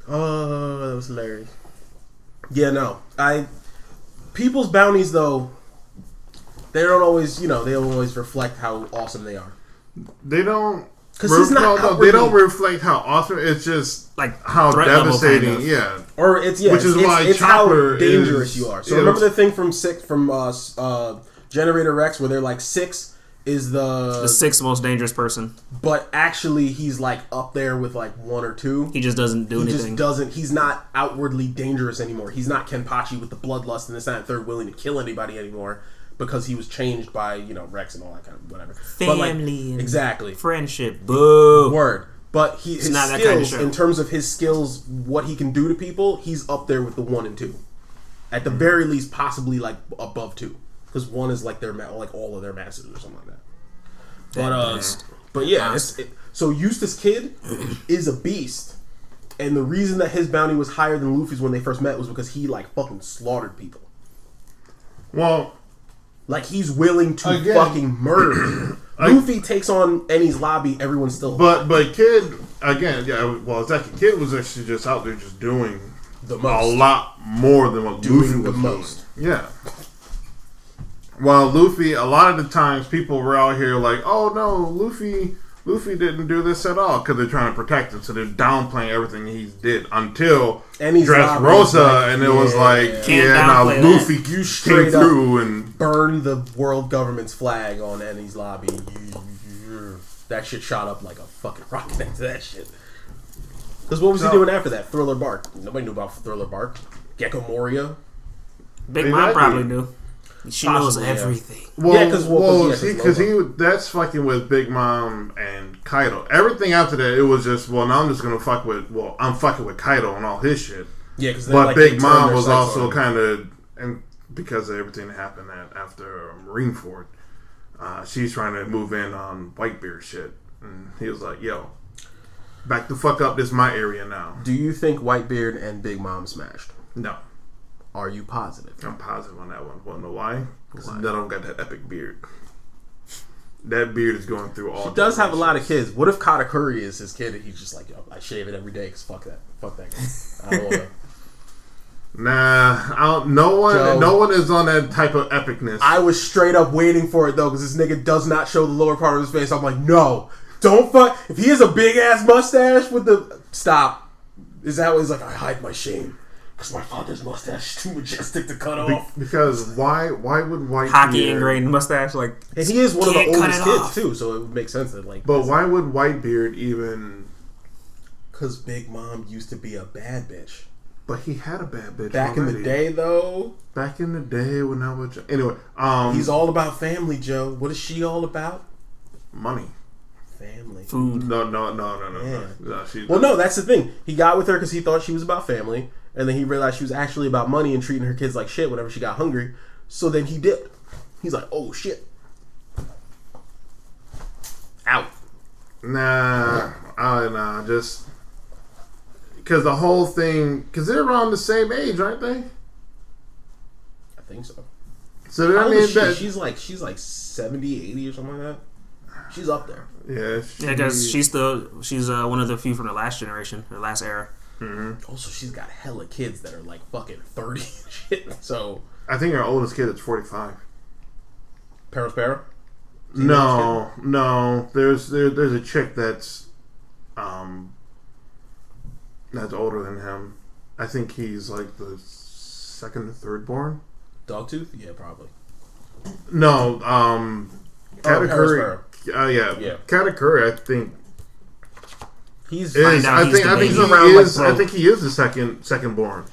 Oh, that was hilarious. Yeah, no, people's bounties though. They don't always, they don't always reflect how awesome they are. They don't. Because he's not. They don't reflect how awesome. It's just like how devastating. Kind of. Yeah. Or which is why it's Chopper how dangerous you are. So remember the thing from Generator Rex where they're like 6 is the 6th most dangerous person. But actually, he's like up there with like 1 or 2. He just doesn't do anything. He's not outwardly dangerous anymore. He's not Kenpachi with the bloodlust and this, that, and third, willing to kill anybody anymore. Because he was changed by, Rex and all that kind of whatever. Family. Exactly. Friendship. Boo. Word. But his skills, kind of in terms of his skills, what he can do to people, he's up there with the 1 and 2. At the very least, possibly like above 2. Because 1 is like like all of their masters or something like that. But yeah. So Eustace Kid is a beast. And the reason that his bounty was higher than Luffy's when they first met was because he like fucking slaughtered people. Well... Like, he's willing to fucking murder. Luffy takes on Eni's lobby, everyone's still alive. But Kid, again, exactly. Kid was actually just out there just doing a lot more than what Luffy was doing. Yeah. While Luffy, a lot of the times, people were out here like, oh no, Luffy didn't do this at all because they're trying to protect him, so they're downplaying everything he did until Dressrosa, and it was like, Luffy you came through and burned the world government's flag on Eni's lobby. That shit shot up like a fucking rocket into that shit. Because what was he doing after that? Thriller Bark. Nobody knew about Thriller Bark. Gecko Moria. Big Mom probably knew. She knows everything. Well, that's fucking with Big Mom and Kaido. Everything after that, it was just, now I'm just gonna I'm fucking with Kaido and all his shit. Yeah, because Big Mom was also kind of, and because of everything that happened after Marineford, she's trying to move in on Whitebeard shit, and he was like, "Yo, back the fuck up. This is my area now." Do you think Whitebeard and Big Mom smashed? No. Are you positive? I'm positive on that one. Wanna know why? Because none of them got that epic beard. That beard is going through all. He does have a lot of kids. What if Katakuri is his kid and he's just like, yo, I shave it every day because fuck that guy. I don't want to. Nah, no one is on that type of epicness. I was straight up waiting for it though because this nigga does not show the lower part of his face. I'm like, no, don't fuck. If he has a big ass mustache with the stop, is that what he's like? I hide my shame. Because my father's mustache is too majestic to cut off. Because why would Whitebeard... Hockey ingrained mustache, like... And he is one of the oldest kids, too, so it would make sense that, like... But why would Whitebeard even... Because Big Mom used to be a bad bitch. But he had a bad bitch Back already. In the day, though... Back in the day when I was... Anyway, he's all about family, Joe. What is she all about? Money. Family. Food. No. Yeah. No, that's the thing. He got with her because he thought she was about family. And then he realized she was actually about money and treating her kids like shit whenever she got hungry. So then he dipped. He's like, oh shit. Out. Nah, just because the whole thing, because they're around the same age, aren't they? I think so. So I mean, she's like 70, 80 or something like that. She's up there. Yeah, because she's one of the few from the last generation, the last era. Mm-hmm. Also, she's got hella kids that are like fucking 30 and shit. So I think her oldest kid is 45. Perospero? No. There's a chick that's older than him. I think he's like the second or third born. Dogtooth? Yeah, probably. No, Katakuri. Yeah. Katakuri, I think. I think he is the second born.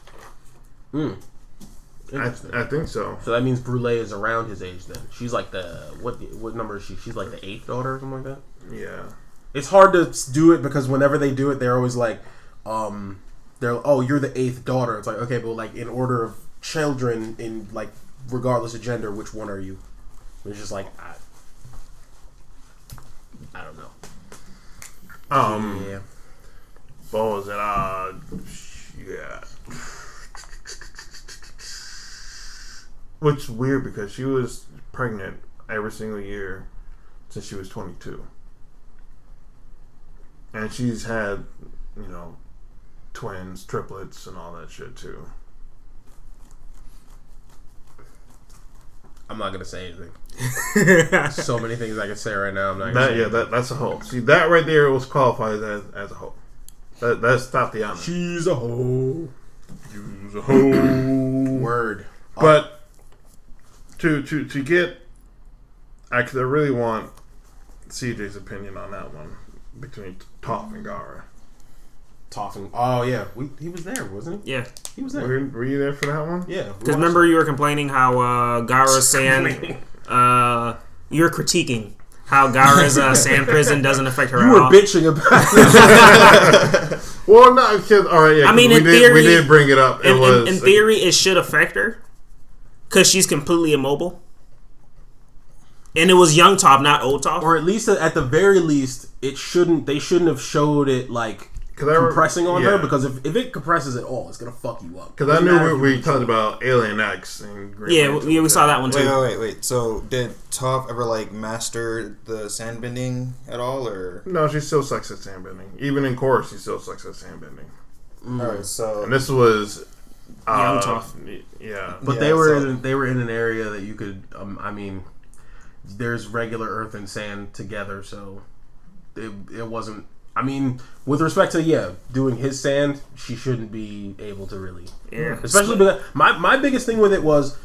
I think so. So that means Brule is around his age then. She's like what number is she? She's like the 8th daughter or something like that? Yeah. It's hard to do it because whenever they do it, they're always like, you're the 8th daughter. It's like, okay, but like in order of children, in like regardless of gender, which one are you? It's just like, I don't know. Yeah. What was it? Yeah. Which is weird because she was pregnant every single year since she was 22. And she's had, twins, triplets, and all that shit too. I'm not gonna say anything. So many things I can say right now. I'm not. That's a hoe. See, that right there was qualified as a hoe. That's Tatiana. She's a hoe. She's a hoe. Word. But to get, I really want CJ's opinion on that one between Toph and Gara. Oh yeah, he was there, wasn't he? Yeah, he was there. Were you there for that one? Yeah, because remember you were complaining how Gara's sand. You were critiquing how Gara's sand prison doesn't affect her. You were bitching about it. Well, no, because all right, yeah. I mean, in theory, we did bring it up. In theory, it should affect her because she's completely immobile. And it was young Toph, not old Toph. Or at least, at the very least, they shouldn't have showed it like compressing on her, because if it compresses at all, it's gonna fuck you up. Because I knew we talked about Alien X and we saw that one too. Wait. So did Toph ever master the sandbending at all, or no? She still sucks at sandbending. Even in Korra, she still sucks at sandbending. Alright, so and this was young Toph. Yeah, but they were in an area that you could. I mean, there's regular earth and sand together, so it wasn't. I mean, with respect to doing his sand, she shouldn't be able to really. Yeah. Especially because my biggest thing with it was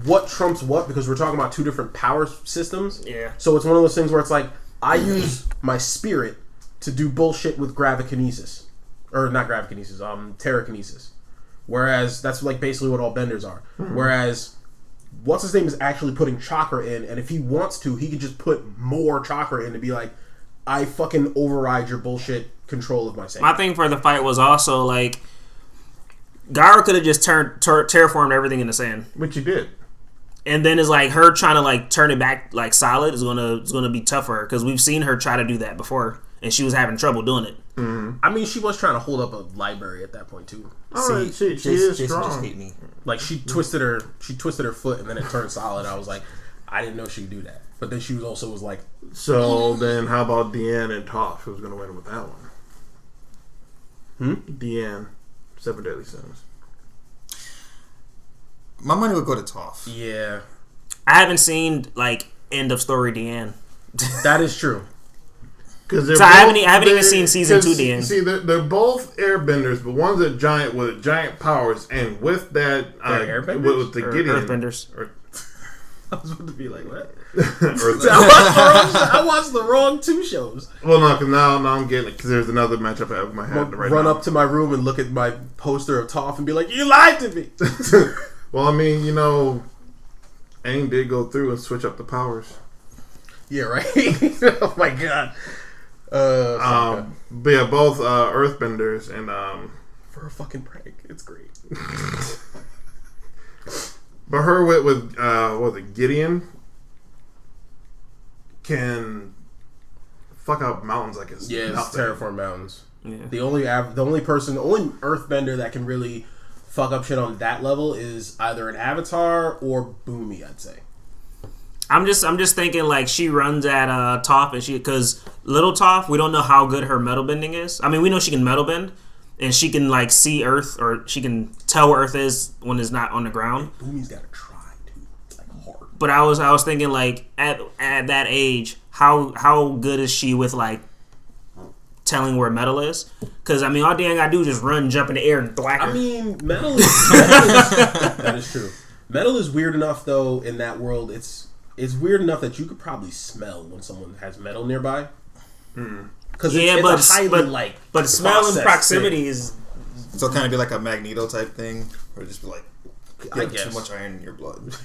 what trumps what, because we're talking about two different power systems. Yeah. So it's one of those things where it's like I use my spirit to do bullshit with gravikinesis, or not gravikinesis, terrakinesis. Whereas that's basically what all benders are. Mm-hmm. Whereas what's his name is actually putting chakra in, and if he wants to, he could just put more chakra in to be like, I fucking override your bullshit control of my sand. My thing for the fight was also Gara could have just terraformed everything in the sand, which he did, and then it's her trying to turn it back solid is gonna be tougher because we've seen her try to do that before and she was having trouble doing it. Mm-hmm. I mean, she was trying to hold up a library at that point too. She is strong. Just hate me. She twisted her foot and then it turned solid. I was like, I didn't know she could do that. But then she was like... So then how about Deanne and Toph? Who's going to win with that one? Deanne, 7 Deadly Sins. My money would go to Toph. Yeah. I haven't seen, end of story Deanne. That is true. I haven't even seen season 2 Deanne. See, they're both airbenders, but one's a giant with giant powers, and with that... airbenders? With the Gideon... Earthbenders. I was about to be like, what? I watched the wrong 2 shows. Well, no, because now I'm getting it, because there's another matchup I have in my head right now. Run up to my room and look at my poster of Toph and be like, you lied to me! Well, I mean, Aang did go through and switch up the powers. Yeah, right? Oh my god. But yeah, both Earthbenders and for a fucking prank, it's great. But her with what was it, Gideon can fuck up mountains like it's nothing. Terraform mountains. Yeah. The only Earthbender that can really fuck up shit on that level is either an Avatar or Boomy, I'd say. I'm just thinking she runs at Toph and because little Toph, we don't know how good her metal bending is. I mean, we know she can metal bend and she can see Earth, or she can tell where Earth is when it's not on the ground. Boomy's gotta try too, hard. But I was thinking at that age, how good is she with telling where metal is? Because I mean, all Dan gotta do is just run, jump in the air, and thwack her. I mean, metal is that is true. Metal is weird enough though in that world. It's weird enough that you could probably smell when someone has metal nearby. Because it's highly but smell and proximity is so kind of be like a Magneto type thing, or just be I guess too much iron in your blood.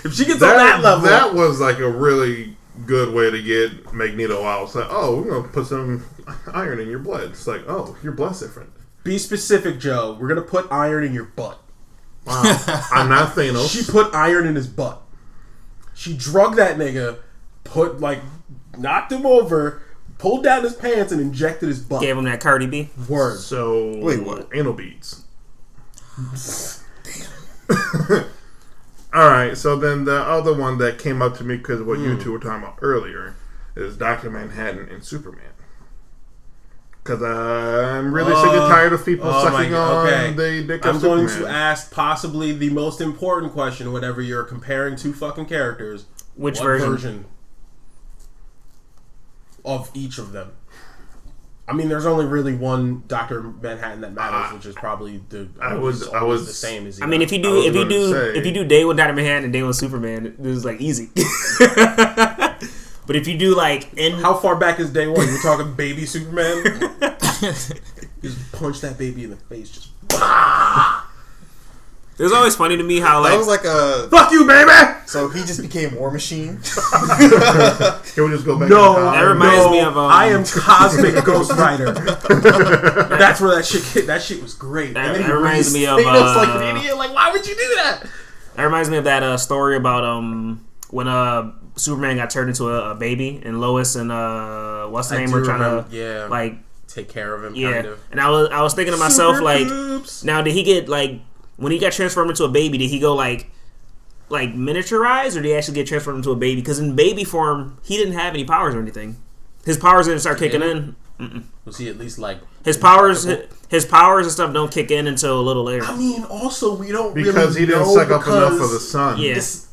If she gets on that level, that was a really good way to get Magneto out. It's we're gonna put some iron in your blood. It's your blood's different. Be specific, Joe. We're gonna put iron in your butt. Wow. I'm not Thanos. She put iron in his butt. She drugged that nigga, put knocked him over, pulled down his pants, and injected his butt. Gave him that Cardi B. Word. So wait, what? Anal beads. All right. So then the other one that came up to me because of what you two were talking about earlier is Dr. Manhattan and Superman. Because I'm really sick and tired of people sucking on the dick of Superman. I'm going to ask possibly the most important question whenever you're comparing two fucking characters. Which what version of each of them? I mean, there's only really one Dr. Manhattan that matters, which is probably I was the same as. I mean, if you do Day with Dr. Manhattan and Day with Superman, this is like easy. But if you do like how far back is Day One? You're talking baby Superman. Just punch that baby in the face, just. It was always funny to me how like that was like a fuck you, baby. So he just became War Machine. Can we just go back? No, that reminds me of I am Cosmic Ghost Rider. That's where that shit was great. That reminds me of Thanos like an idiot. Like, why would you do that? That reminds me of that story about when Superman got turned into a baby and Lois and what's the name were trying to like take care of him. Yeah, kind of. And I was thinking to myself like, now did he get like when he got transformed into a baby? Did he go like miniaturized, or did he actually get transformed into a baby? Because in baby form, he didn't have any powers or anything. His powers didn't start kicking in. Was he at least like his powers? His powers and stuff don't kick in until a little later. I mean, also we don't because really he didn't suck up enough for the sun. Yes,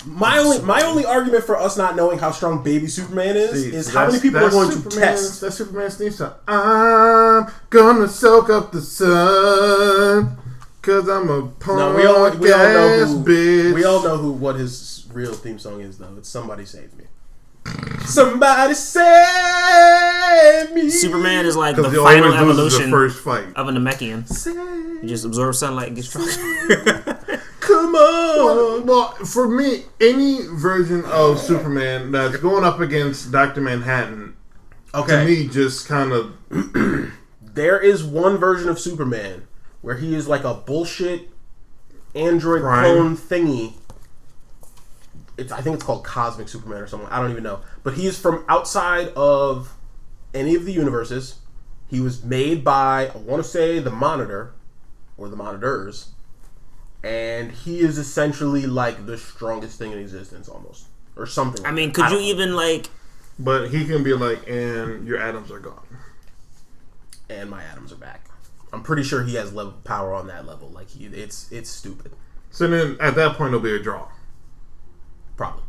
My only argument for us not knowing how strong baby Superman is how many people are going to test. That's Superman's theme song. I'm gonna soak up the sun because I'm a punk we all ass bitch. We all know what his real theme song is, though. It's Somebody Save Me. Somebody save me. Superman is like the final evolution first fight of a Namekian. You just absorb sunlight and get stronger. Come on. Well, for me, any version of Superman that's going up against Dr. Manhattan, to me, just kind of... There is one version of Superman where he is like a bullshit android clone thingy. I think it's called Cosmic Superman or something. I don't even know. But he is from outside of any of the universes. He was made by, I want to say, the Monitor, or the Monitors. And he is essentially like the strongest thing in existence, almost. Or something. I mean, could you even like... But he can be like, and your atoms are gone. And my atoms are back. I'm pretty sure he has level power on that level. Like, it's stupid. So then, at that point, it'll be a draw. Probably.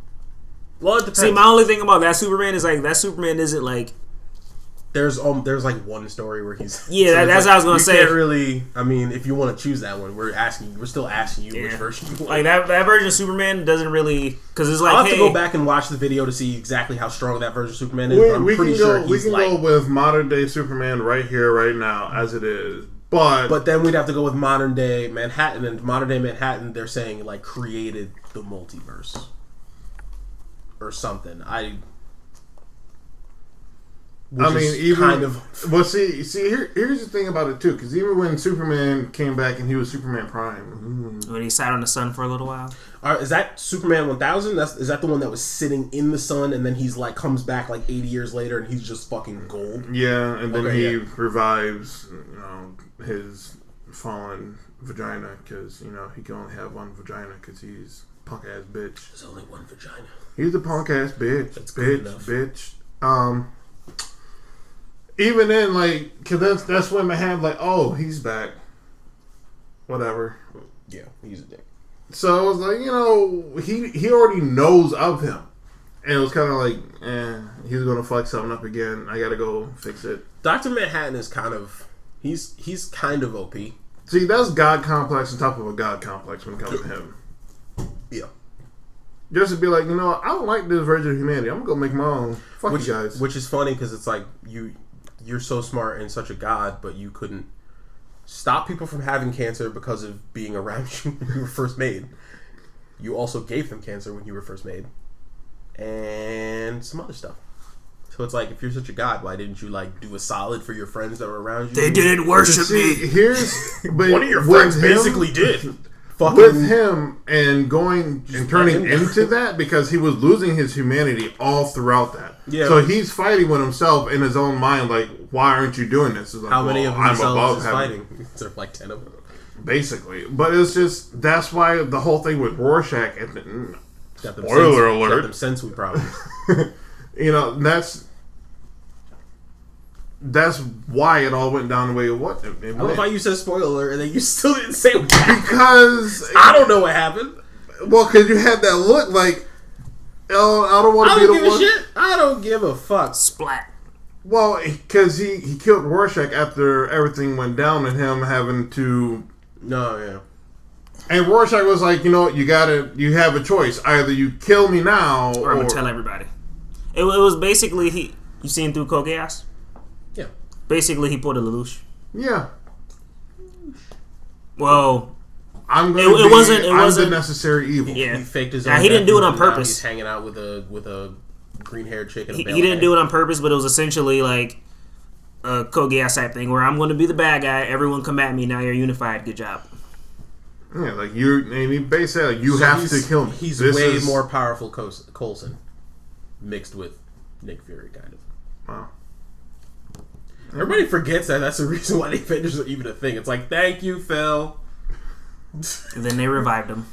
Well, it depends. See, my only thing about that Superman is like that Superman isn't like. There's like one story where he's that's like, what I was gonna say. Can't really. I mean, if you want to choose that one, we're still asking you which version you want. Like that version of Superman doesn't really because it's like I'll have to go back and watch the video to see exactly how strong that version of Superman is. But I'm pretty sure we can go with modern day Superman right here, right now, as it is. But then we'd have to go with modern day Manhattan, and modern day Manhattan, they're saying like created the multiverse. Or something. I mean, even kind of. Well, see, here's the thing about it too, because even when Superman came back and he was Superman Prime, when he sat on the sun for a little while. Is that Superman 1000? Is that the one that was sitting in the sun and then he's like comes back like 80 years later and he's just fucking gold? Yeah, and then he revives, his fallen vagina because he can only have one vagina because he's punk ass bitch. There's only one vagina. He's a punk ass bitch. That's bitch. Even then, like, cause that's when Manhattan like, oh, he's back. Whatever. Yeah, he's a dick. So it was like, he already knows of him, and it was kind of like, he's gonna fuck something up again. I gotta go fix it. Dr. Manhattan is kind of, he's kind of OP. See, that's God complex on top of a God complex when it comes to him. Yeah. Just to be like, I don't like this version of humanity. I'm gonna go make my own. Fuck you guys. Which is funny because it's like you're so smart and such a god, but you couldn't stop people from having cancer because of being around you when you were first made. You also gave them cancer when you were first made, and some other stuff. So it's like, if you're such a god, why didn't you like do a solid for your friends that were around you? They didn't worship me. Here's one of your friends basically did. with him and going and turning into that because he was losing his humanity all throughout that. Yeah. So he's fighting with himself in his own mind, like, why aren't you doing this? Like, how many of himself is fighting? There's like 10 of them. Basically. But it's just, that's why the whole thing with Rorschach, spoiler alert. Got them sensory problems. You know, that's why it all went down the way it went. I love how you said spoiler alert and then you still didn't say what happened. Because I don't know what happened. Well, because you had that look like, oh, I don't want to be the one. I don't give a shit. I don't give a fuck. Splat. Well, because he killed Rorschach after everything went down and him having to. No, yeah. And Rorschach was like, you know, you have a choice. Either you kill me now, or I'm gonna tell everybody. It was basically you seen through Code Geass? Yeah. Basically, he pulled a Lelouch. Yeah. Well, it wasn't the necessary evil. Yeah. He faked his own. He didn't do it on purpose. He's hanging out with a green-haired chick. And he didn't do it on purpose, but it was essentially like a Code Geass type thing where I'm going to be the bad guy. Everyone come at me. Now you're unified. Good job. Yeah, like he basically like, you have to kill me. He's way more powerful Coulson mixed with Nick Fury, kind of. Wow. Everybody forgets that. That's the reason why the Avengers are even a thing. It's like, thank you, Phil. And then they revived him.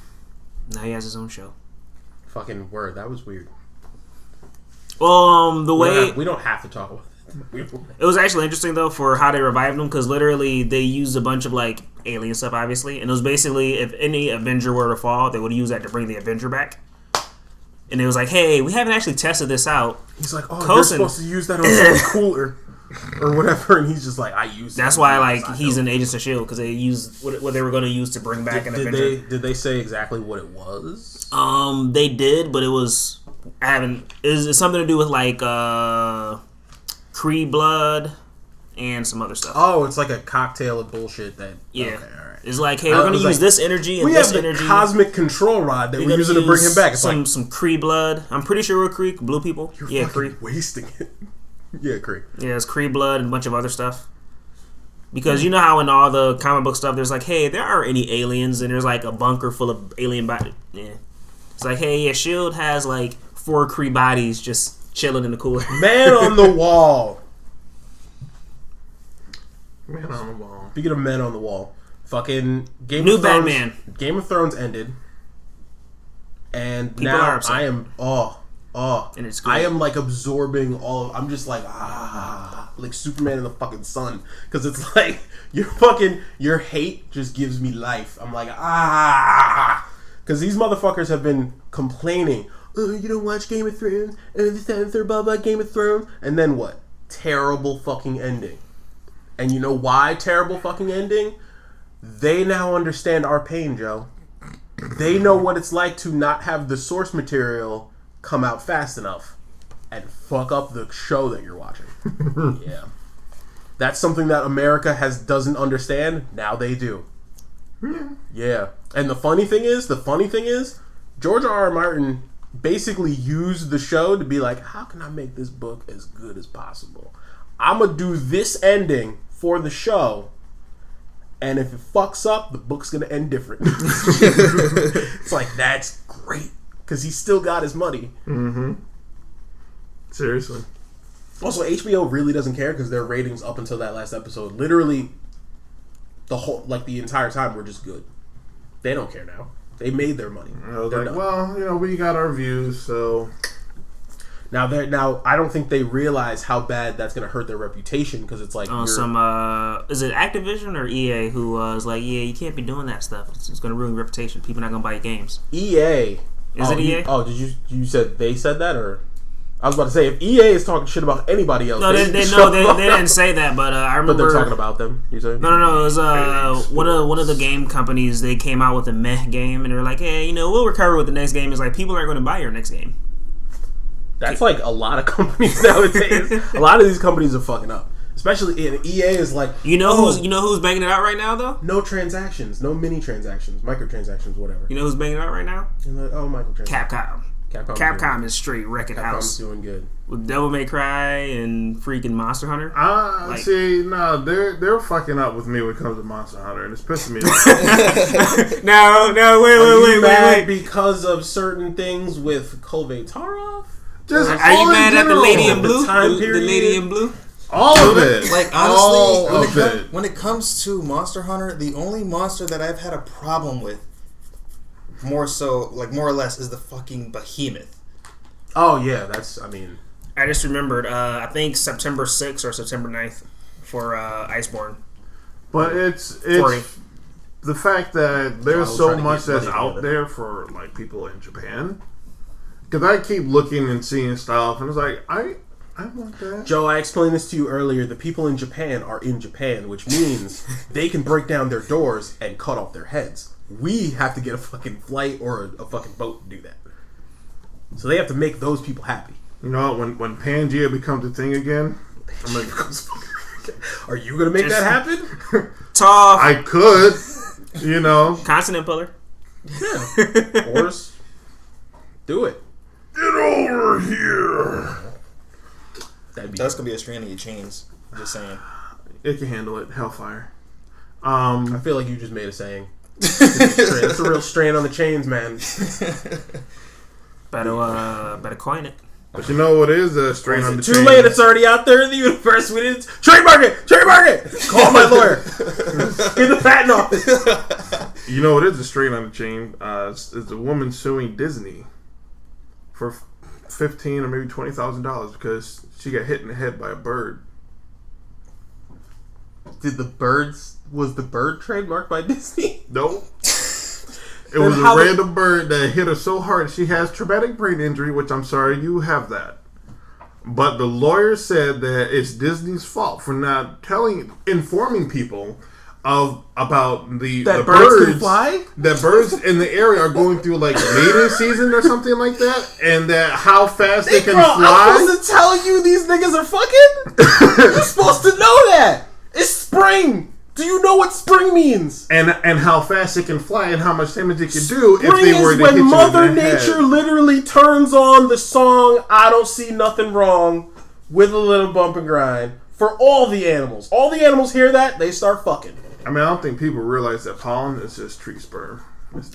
Now he has his own show. Fucking word. That was weird. Well, we don't have to talk about it. It was actually interesting though for how they revived him because literally they used a bunch of like alien stuff, obviously, and it was basically if any Avenger were to fall, they would use that to bring the Avenger back. And it was like, hey, we haven't actually tested this out. He's like, oh, you're supposed to use that on something cooler or whatever, and he's just like, I use. That's why like he's in Agents of S.H.I.E.L.D. because they used what they were going to use to bring back an Avenger. Did they say exactly what it was? They did, but it was it's something to do with like Kree blood and some other stuff. Oh, it's like a cocktail of bullshit that. Yeah. Okay, all right. It's like, hey, we're going to use this energy and this energy. We have the cosmic control rod that we're using to bring him back. It's some Kree blood. I'm pretty sure we're Kree, blue people. You're Kree. Wasting it. Yeah, Kree. Yeah, it's Kree blood and a bunch of other stuff. Because you know how in all the comic book stuff, there's like, hey, there aren't any aliens, and there's like a bunker full of alien bodies. Yeah. It's like, hey, yeah, S.H.I.E.L.D. has like 4 Kree bodies just chilling in the cooler. Man on the wall. Man on the wall. Speaking of men on the wall, fucking Game of Thrones. Batman. Game of Thrones ended, and people now I am and it's great. I am like absorbing all. I'm just like like Superman in the fucking sun because it's like your hate just gives me life. I'm like because these motherfuckers have been complaining. Oh, you don't watch Game of Thrones, this, that, and third, blah blah Game of Thrones, and then what? Terrible fucking ending. And you know why terrible fucking ending? They now understand our pain, Joe. They know what it's like to not have the source material come out fast enough and fuck up the show that you're watching. Yeah. That's something that America doesn't understand. Now they do. Yeah. And the funny thing is, George R.R. Martin basically used the show to be like, how can I make this book as good as possible? I'm going to do this ending for the show, and if it fucks up, the book's going to end different. It's like, that's great, because he still got his money. Mm-hmm. Seriously. Also, HBO really doesn't care, because their ratings up until that last episode, literally, the entire time were just good. They don't care now. They made their money. Well, we got our views, so... Now, I don't think they realize how bad that's going to hurt their reputation because it's like is it Activision or EA who was like, yeah, you can't be doing that stuff. It's going to ruin your reputation. People are not going to buy your games. EA. Is it EA? Did you said they said that or? I was about to say if EA is talking shit about anybody else. No, they didn't say that, but I remember. But they're talking about them. You say? No. It was one of the game companies. They came out with a meh game and they were like, hey, we'll recover with the next game. It's like people aren't going to buy your next game. That's like a lot of companies nowadays. A lot of these companies are fucking up. Especially EA is like who's banging it out right now though? No transactions, no mini transactions, microtransactions, whatever. You know who's banging it out right now? And like, microtransactions. Capcom. Capcom is straight wrecking house. Capcom's doing good. With Devil May Cry and freaking Monster Hunter. See, no, they're fucking up with me when it comes to Monster Hunter, and it's pissing me off. No, wait. Because of certain things with Kolve Tarov? Are you mad at the Lady in Blue? The Lady in Blue? All of it. Like, honestly, when it comes to Monster Hunter, the only monster that I've had a problem with, more or less, is the fucking Behemoth. Oh, yeah, I just remembered, I think September 6th or September 9th for Iceborne. But it's the fact that there's so much that's out there for, like, people in Japan. Because I keep looking and seeing stuff, and it's like, I want that. Joe, I explained this to you earlier. The people in Japan are in Japan, which means they can break down their doors and cut off their heads. We have to get a fucking flight or a fucking boat to do that. So they have to make those people happy. You know, when Pangea becomes a thing again, I'm like, are you going to make that happen? Tough. I could, you know. Consonant puller. Yeah. Horse. Do it. Get over here. That's going to be a strain of your chains. I'm just saying. It can handle it. Hellfire. I feel like you just made a saying. That's a real strain on the chains, man. Better coin it. But you know what is a strain on the chains? Too late. It's already out there in the universe. We didn't trademark it. Call my lawyer. Get the patent office. You know what is a strain on the chain? It's a woman suing Disney for $15,000 or maybe $20,000 because she got hit in the head by a bird. Was the bird trademarked by Disney? Nope. It was a random bird that hit her so hard she has traumatic brain injury, which I'm sorry you have that. But the lawyer said that it's Disney's fault for not informing people about the birds can fly? That birds in the area are going through like mating season or something like that, and that how fast they can fly. I'm supposed to tell you these niggas are fucking? You're supposed to know that. It's spring. Do you know what spring means? And how fast it can fly and how much damage it can do if they were to hit you in the when Mother head. Nature literally turns on the song "I Don't See Nothing Wrong" with a little bump and grind for all the animals. All the animals hear that, they start fucking. I mean, I don't think people realize that pollen is just tree sperm.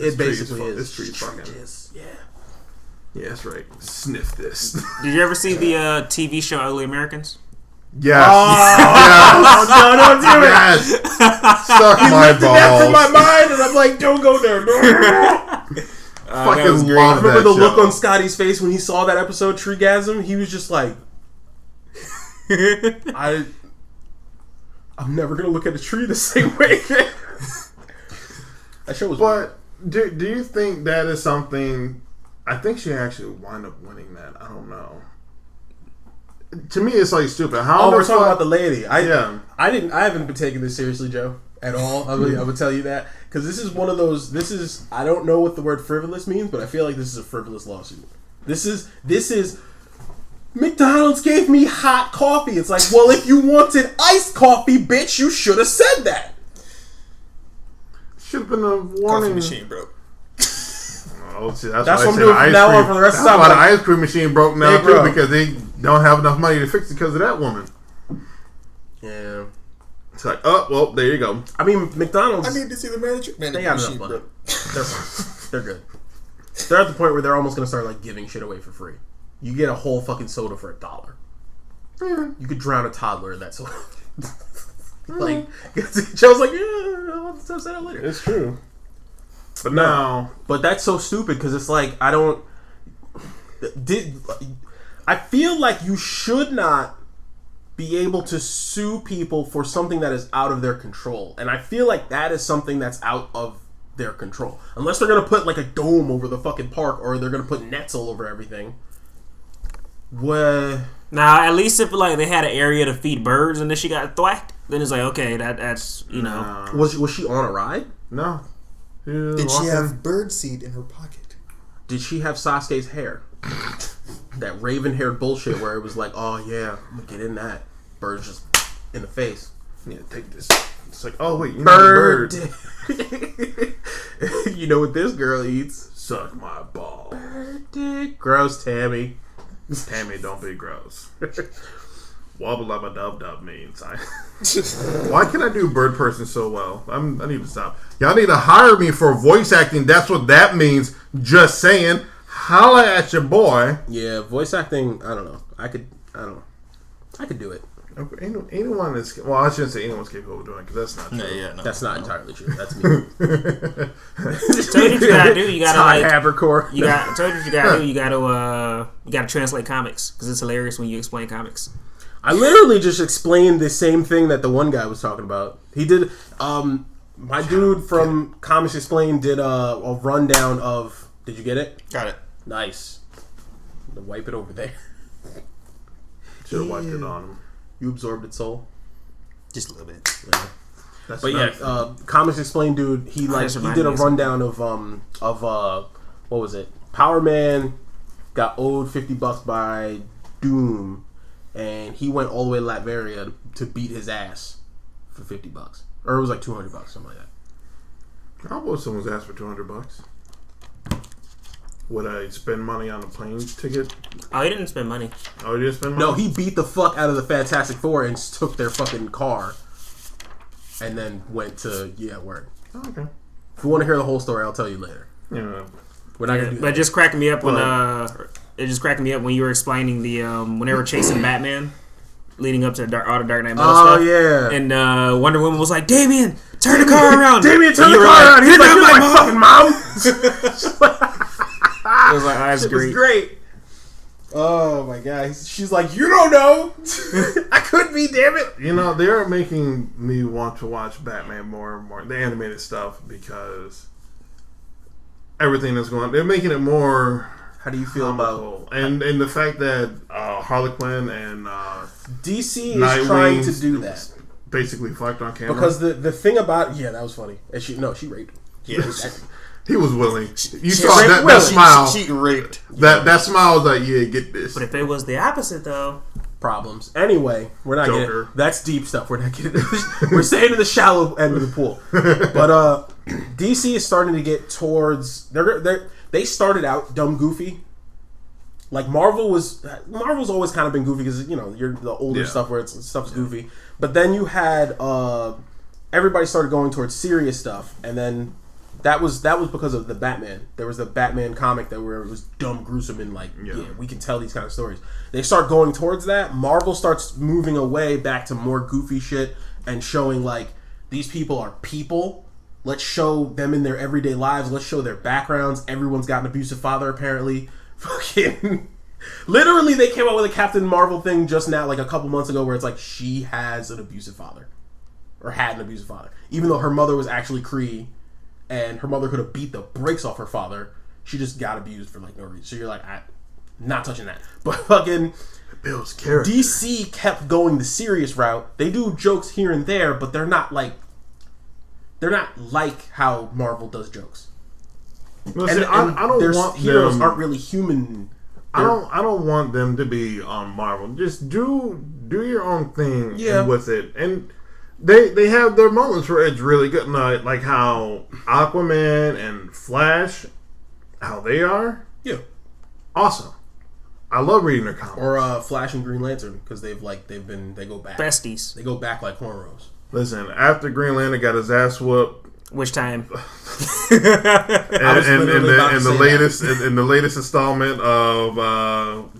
It basically is. It's tree fucking. Yeah. Yeah, that's right. Sniff this. Did you ever see the TV show Ugly Americans? Yes. Oh, no, don't do it. Yes. Suck my balls. That from my mind, and I'm like, don't go there. Fucking love I remember that the show. look on Scotty's face when he saw that episode, Treegasm. He was just like, I'm never going to look at a tree the same way again. That show was But do you think that is something... I think she actually wound up winning that. I don't know. To me, it's like stupid. How we're talking about the lady. I haven't been taking this seriously, Joe, at all. I would tell you that. Because this is one of those... I don't know what the word frivolous means, but I feel like this is a frivolous lawsuit. This is... McDonald's gave me hot coffee. It's like, well, if you wanted iced coffee, bitch, you should have said that. Should have been a warning. Coffee machine broke. Oh, see, that's what I'm doing from now on for the rest of the time. That's why the ice cream machine broke now, too, bro. because they don't have enough money to fix it because of that woman. Yeah. It's like, oh, well, there you go. I mean, McDonald's... I need to see the manager. They got enough money. They're fine. They're good. They're at the point where they're almost going to start like giving shit away for free. You get a whole fucking soda for $1. You could drown a toddler in that soda. Like, Joe's like, yeah, I'll say that later. It's true. But now... But that's so stupid because it's like, I feel like you should not be able to sue people for something that is out of their control. And I feel like that is something that's out of their control. Unless they're going to put like a dome over the fucking park or they're going to put nets all over everything. What? Now, at least if like they had an area to feed birds and then she got thwacked, then it's like, okay, that's, you know. Was she on a ride? No. Did she have bird seed in her pocket? Did she have Sasuke's hair? That raven-haired bullshit where it was like, oh yeah, I'm gonna get in that. Bird's just in the face. Yeah, take this. It's like, oh wait, you bird. You know what this girl eats? Suck my balls. Birthday. Gross, Tammy. Tammy, don't be gross. Wobble lubba dub dub means. Why can I do bird person so well? I need to stop. Y'all need to hire me for voice acting. That's what that means. Just saying. Holla at your boy. Yeah, voice acting. I don't know. I could do it. Anyone is I shouldn't say anyone's capable of doing it because that's not true. No, that's not entirely true. That's me. Told you what you gotta do. You gotta like. Habercore. Told you what you gotta do. You gotta translate comics because it's hilarious when you explain comics. I literally just explained the same thing that the one guy was talking about. He did. My dude from Comics Explained did a rundown of. Did you get it? Got it. Nice. Wipe it over there. Should have wiped it on him. You absorbed its soul. Just a little bit. Yeah. But nice. Comics Explained dude. He did a rundown of what was it? Power Man got owed $50 by Doom. And he went all the way to Latveria to beat his ass for $50, or it was like $200, something like that. How about someone's ass for $200? Would I spend money on a plane ticket? Oh, he didn't spend money. Oh, he didn't spend money? No, he beat the fuck out of the Fantastic Four and took their fucking car, and then went to word. Oh, okay. If you want to hear the whole story, I'll tell you later. Yeah. We're not gonna do that. But just cracking me up when it just cracking me up when you were explaining the when they were chasing Batman, leading up to all the Dark Knight Metal stuff. Oh yeah. And Wonder Woman was like, "Damien, turn the car around." Damien, turn the car around. He's like, "You're my fucking mom." I was like, oh, that's great. It was great. Oh my god. She's like, "You don't know." I could be, damn it. You know, they are making me want to watch Batman more and more, the animated stuff, because everything that's going on, they're making it more. How do you feel about and the fact that Harley Quinn and DC is trying to do that, basically fucked on camera? Because the thing about that was funny. And she raped. Yeah, he was willing. You saw that smile. She raped. That smile was like, yeah, get this. But if it was the opposite, though, problems. Anyway, we're not Joker. getting. That's deep stuff. We're not getting. We're staying in the shallow end of the pool. But DC is starting to get towards. They started out dumb goofy. Like Marvel's always kind of been goofy because you're the older stuff where stuff's goofy. But then you had everybody started going towards serious stuff, and then that was because of the Batman. There was the Batman comic where it was dumb, gruesome, and we can tell these kind of stories. They start going towards that. Marvel starts moving away back to more goofy shit and showing like these people are people. Let's show them in their everyday lives. Let's show their backgrounds. Everyone's got an abusive father, apparently. Fucking... Literally, they came out with a Captain Marvel thing just now, like a couple months ago, where it's like, she has an abusive father. Or had an abusive father. Even though her mother was actually Kree, and her mother could have beat the brakes off her father, she just got abused for like no reason. So you're like, I'm not touching that. But fucking... Bill's character. DC kept going the serious route. They do jokes here and there, but they're not like how Marvel does jokes. Listen, I don't want heroes them, aren't really human. I don't want them to be on Marvel. Just do your own thing with it. And they have their moments where it's really good. Like how Aquaman and Flash, how they are. Yeah. Awesome. I love reading their comics. Or Flash and Green Lantern, because they go back. besties. They go back like cornrows. Listen, after Green Lantern got his ass whooped. Which time? In the latest installment of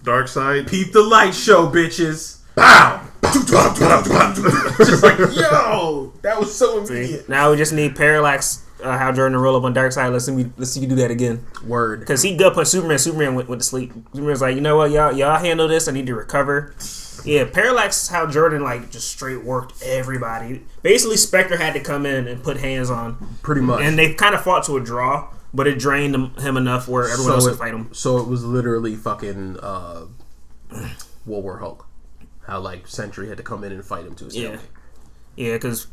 Darkseid. Peep the light show, bitches. Bow. Just like, yo, that was so immediate. Now we just need Parallax. How Jordan roll up on Darkseid. Let's see you do that again. Word. Because he gut put Superman. Superman went to sleep. Superman's like, you know what, y'all handle this. I need to recover. Yeah, Parallax, how Jordan just straight worked everybody. Basically, Spectre had to come in and put hands on. Pretty much. And they kind of fought to a draw, but it drained him enough where everyone else could fight him. So it was literally fucking World War Hulk. How Sentry had to come in and fight him to his family. Yeah, because...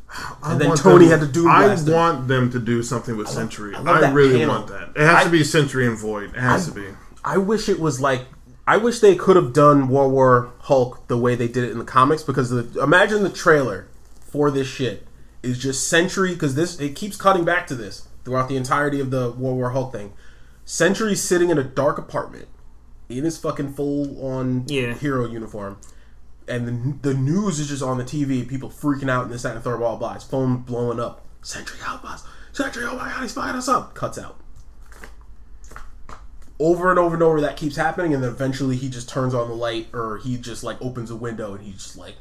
And then Tony had to do I want them to do something with Sentry. I really want that. It has to be Sentry and Void. It has to be. I wish it was I wish they could have done World War Hulk the way they did it in the comics, because imagine the trailer for this shit is just Sentry, because it keeps cutting back to this throughout the entirety of the World War Hulk thing. Sentry's sitting in a dark apartment in his fucking full-on hero uniform. And the news is just on the TV. People freaking out and this, that, and the third, blah, blah. His phone blowing up. Sentry, help us. Sentry, oh my God, he's flying us up. Cuts out. Over and over and over that keeps happening. And then eventually he just turns on the light or he just like opens a window and he's just like,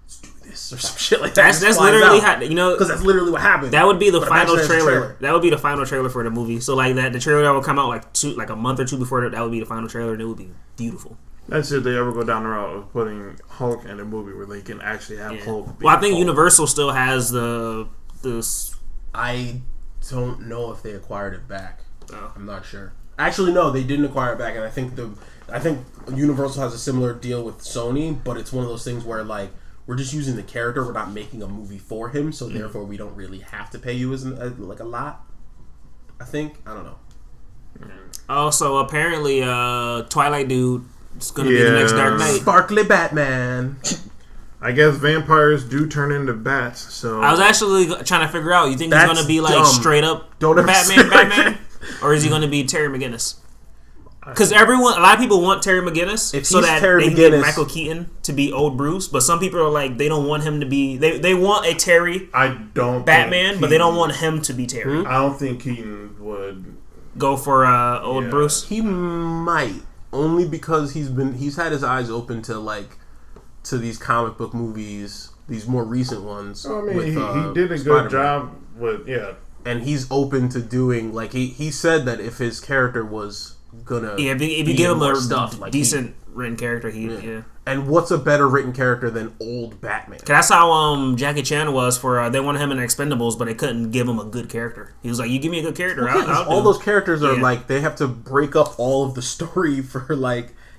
let's do this or some shit like that. That's literally how, because that's literally what happened. That would be the final trailer. That would be the final trailer for the movie. So like that, the trailer that will come out like a month or two before that would be the final trailer, and it would be beautiful. That's if they ever go down the route of putting Hulk in a movie where they can actually have Hulk. Well, I think Hulk. Universal still has the. I don't know if they acquired it back. Oh. I'm not sure. Actually, no, they didn't acquire it back, and I think Universal has a similar deal with Sony, but it's one of those things where like we're just using the character, we're not making a movie for him, so therefore we don't really have to pay you as like a lot. I think I don't know. Oh, so apparently, Twilight Dude. It's gonna be the next Dark Knight. Sparkly Batman. I guess vampires do turn into bats. So I was actually trying to figure out. You think he's gonna be like straight up Batman, or is he gonna be Terry McGinnis? Because a lot of people want Terry McGinnis so that they can get Michael Keaton to be old Bruce. But some people are like they don't want him to be. They want a Terry. Batman, but they don't want him to be Terry. I don't think Keaton would go for old Bruce. He might. Only because he's had his eyes open to these comic book movies, these more recent ones. I mean, he did a good job with and he's open to doing he said that if his character was gonna if you give him a decent written character, And what's a better written character than old Batman? That's how Jackie Chan was for they wanted him in Expendables, but they couldn't give him a good character. He was like, "You give me a good character, all those characters are they have to break up all of the story for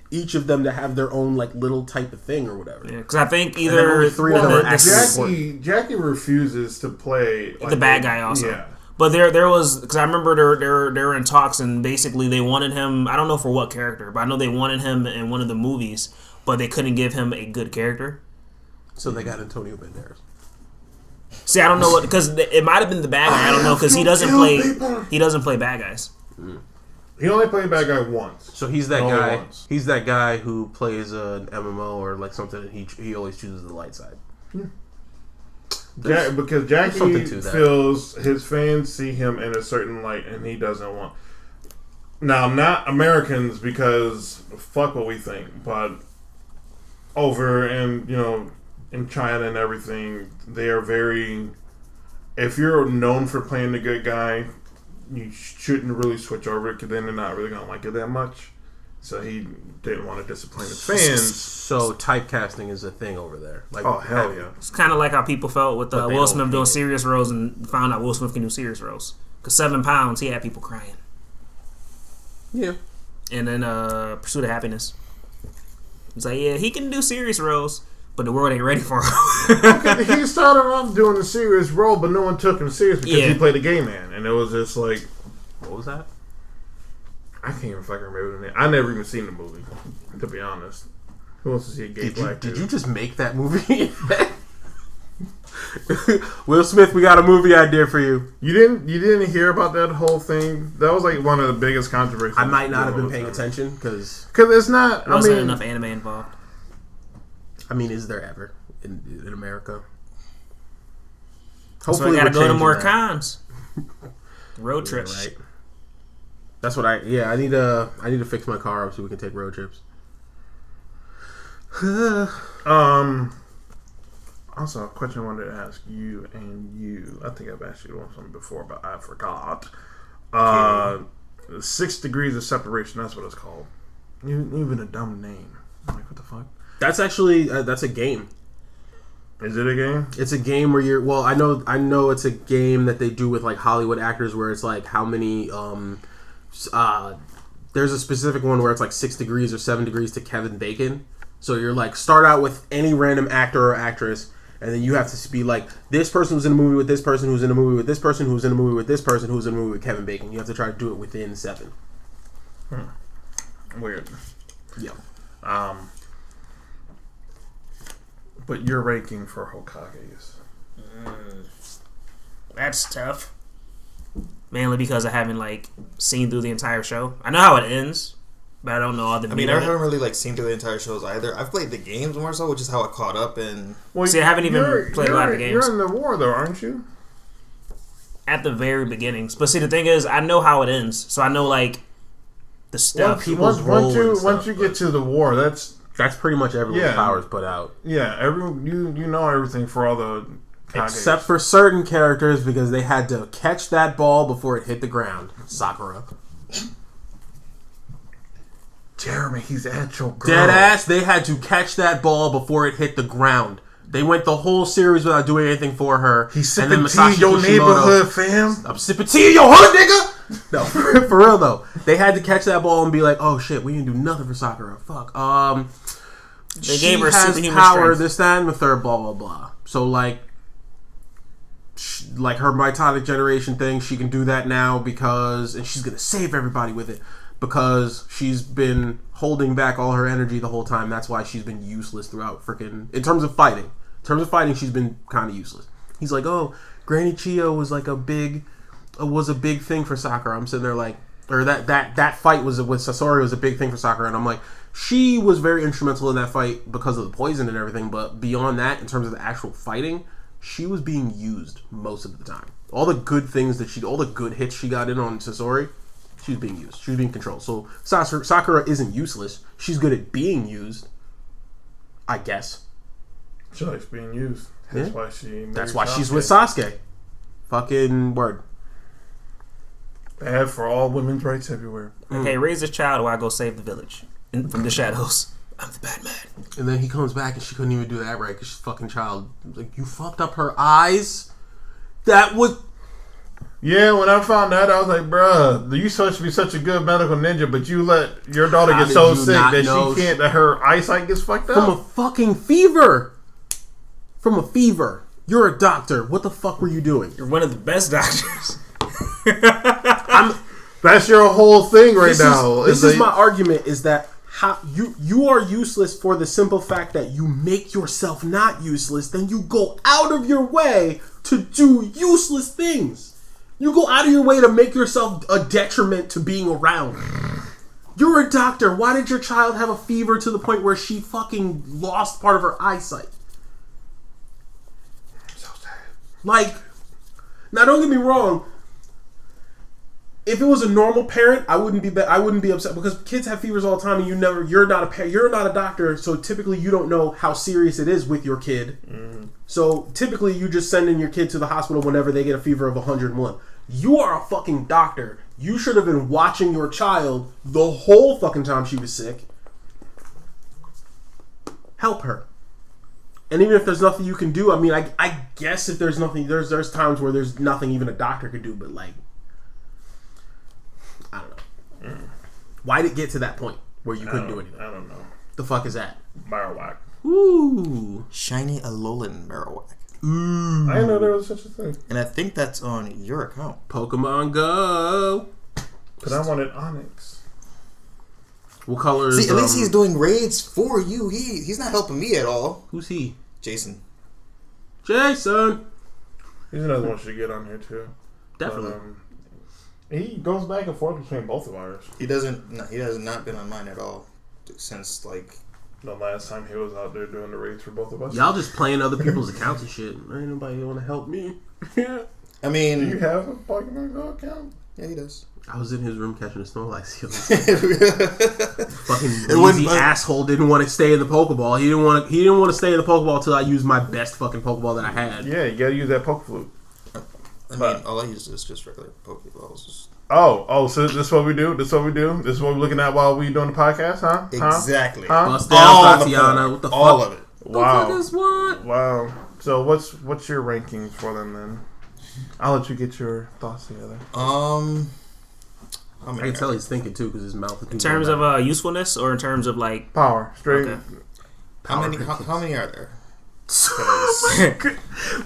each of them to have their own little type of thing or whatever." Yeah, because I think either three of them are actually Jackie refuses to play the bad guy also. Yeah. But there was, because I remember they were in talks, and basically they wanted him. I don't know for what character, but I know they wanted him in one of the movies, but they couldn't give him a good character. So they got Antonio Banderas. See, I don't know what, because it might have been the bad guy. I don't know because he doesn't play bad guys. He only played bad guy once. So he's that guy. Once. He's that guy who plays an MMO or something, and he always chooses the light side. Yeah. Because Jackie feels his fans see him in a certain light and he doesn't want. Now, not Americans, because fuck what we think, but over in China and everything, they are very. If you're known for playing the good guy, you shouldn't really switch over because then they're not really gonna like it that much. So he didn't want to disappoint his fans. So typecasting is a thing over there. Oh, hell yeah. It's kind of like how people felt with Will Smith doing serious roles and found out Will Smith can do serious roles. Because 7 pounds, he had people crying. Yeah. And then Pursuit of Happiness. It's like, yeah, he can do serious roles, but the world ain't ready for him. He started off doing a serious role, but no one took him serious because he played a gay man. And it was just like... What was that? I can't even fucking remember the name. I never even seen the movie, to be honest. Who wants to see a gay black dude? Did you just make that movie? Will Smith, we got a movie idea for you. You didn't hear about that whole thing? That was one of the biggest controversies. I might not have been paying attention because it's not. There wasn't enough anime involved. I mean, is there ever in America? Hopefully, so we gotta go to more cons. Road trips, right? That's what I need to fix my car up so we can take road trips. Also, a question I wanted to ask you and you. I think I've asked you something before, but I forgot. 6 Degrees of Separation. That's what it's called. Even a dumb name. What the fuck? That's actually that's a game. Is it a game? It's a game where you're. Well, I know it's a game that they do with Hollywood actors, where it's how many. There's a specific one where it's 6 degrees or 7 degrees to Kevin Bacon. So you're start out with any random actor or actress, and then you have to be this person who's in a movie with this person, who's in a movie with this person, who's in a movie with this person, who's in a movie with Kevin Bacon. You have to try to do it within 7. Weird. Yeah. But your ranking for Hokages. That's tough. mainly because I haven't like seen through the entire show. I know how it ends, but I don't know all the. I mean, I haven't really like seen through the entire shows either. I've played the games more so, which is how I caught up. And see, I haven't even played a lot of the games. You're in the war though, aren't you? At the very beginnings, but see, the thing is, I know how it ends, so I know like the stuff. Once you get to the war, that's pretty much everyone's powers put out. Yeah, you know everything for all the. Except for certain characters, because they had to catch that ball before it hit the ground. Sakura. Jeremy, he's at your girl. Dead ass, they had to catch that ball before it hit the ground. They went the whole series without doing anything for her. He's sipping tea in your neighborhood, fam. I'm sipping tea in your hood, nigga! No, for real though. They had to catch that ball and be like, oh shit, we didn't do nothing for Sakura. Fuck. They gave her superhuman power, strength. this, that, and the third, blah, blah, blah. So like her mitotic generation thing, she can do that now because, and she's gonna save everybody with it because she's been holding back all her energy the whole time. That's why she's been useless throughout freaking, in terms of fighting, she's been kind of useless. He's like, oh, Granny Chio was like a big thing for Sakura. I'm sitting there like, or that fight was with Sasori was a big thing for Sakura, and I'm like, she was very instrumental in that fight because of the poison and everything, but beyond that, in terms of the actual fighting, she was being used most of the time. All the good things all the good hits she got in on Sasori, she was being used. She was being controlled. So Sakura isn't useless. She's good at being used, I guess. She likes being used. That's why she's with Sasuke. Fucking word. Bad for all women's rights everywhere. Okay, raise this child while I go save the village from the shadows. I'm the Batman. And then he comes back and she couldn't even do that right because she's a fucking child. Like, you fucked up her eyes? That was... Yeah, when I found that, I was like, bruh, you supposed to be such a good medical ninja, but you let your daughter get so sick that her eyesight gets fucked up? From a fucking fever. You're a doctor. What the fuck were you doing? You're one of the best doctors. That's your whole thing now. This is my argument, is that how you are useless for the simple fact that you make yourself not useless, then you go out of your way to do useless things. You go out of your way to make yourself a detriment to being around. You're a doctor. Why did your child have a fever to the point where she fucking lost part of her eyesight? So sad. Like, now don't get me wrong. If it was a normal parent, I wouldn't be upset because kids have fevers all the time, and you're not a doctor, so typically you don't know how serious it is with your kid. Mm. So typically you just send in your kid to the hospital whenever they get a fever of 101. You are a fucking doctor. You should have been watching your child the whole fucking time she was sick. Help her. And even if there's nothing you can do, I mean, I guess if there's nothing, there's times where there's nothing even a doctor could do, but like, I don't know. Why did it get to that point where you couldn't do anything? I don't know. The fuck is that? Marowak. Ooh. Shiny Alolan Marowak. Ooh. I didn't know there was such a thing. And I think that's on your account. Pokemon Go. But I wanted Onyx. What color is... See, at least he's doing raids for you. He's not helping me at all. Who's he? Jason. He's another one should get on here too. Definitely. But, he goes back and forth between both of ours. He has not been on mine at all since like the last time he was out there doing the raids for both of us. Y'all just playing other people's accounts and shit. Ain't nobody want to help me. Yeah. I mean, do you have a Pokemon Go account? Yeah, he does. I was in his room catching a Snorlax. Fucking lazy asshole didn't want to stay in the Pokeball. He didn't want to stay in the Pokeball until I used my best fucking Pokeball that I had. Yeah, you gotta use that Pokeflute. I mean, all I use is just regular Pokeballs. So this is what we do? This is what we're looking at while we doing the podcast, huh? Exactly. Huh? Bust down, Tatiana. What the fuck? All of it. Wow. The fuck is what? Wow. So what's your rankings for them then? I'll let you get your thoughts together. I can tell he's thinking too because his mouth is... In terms of usefulness or in terms of like... Power. Straight. Okay. How many are there?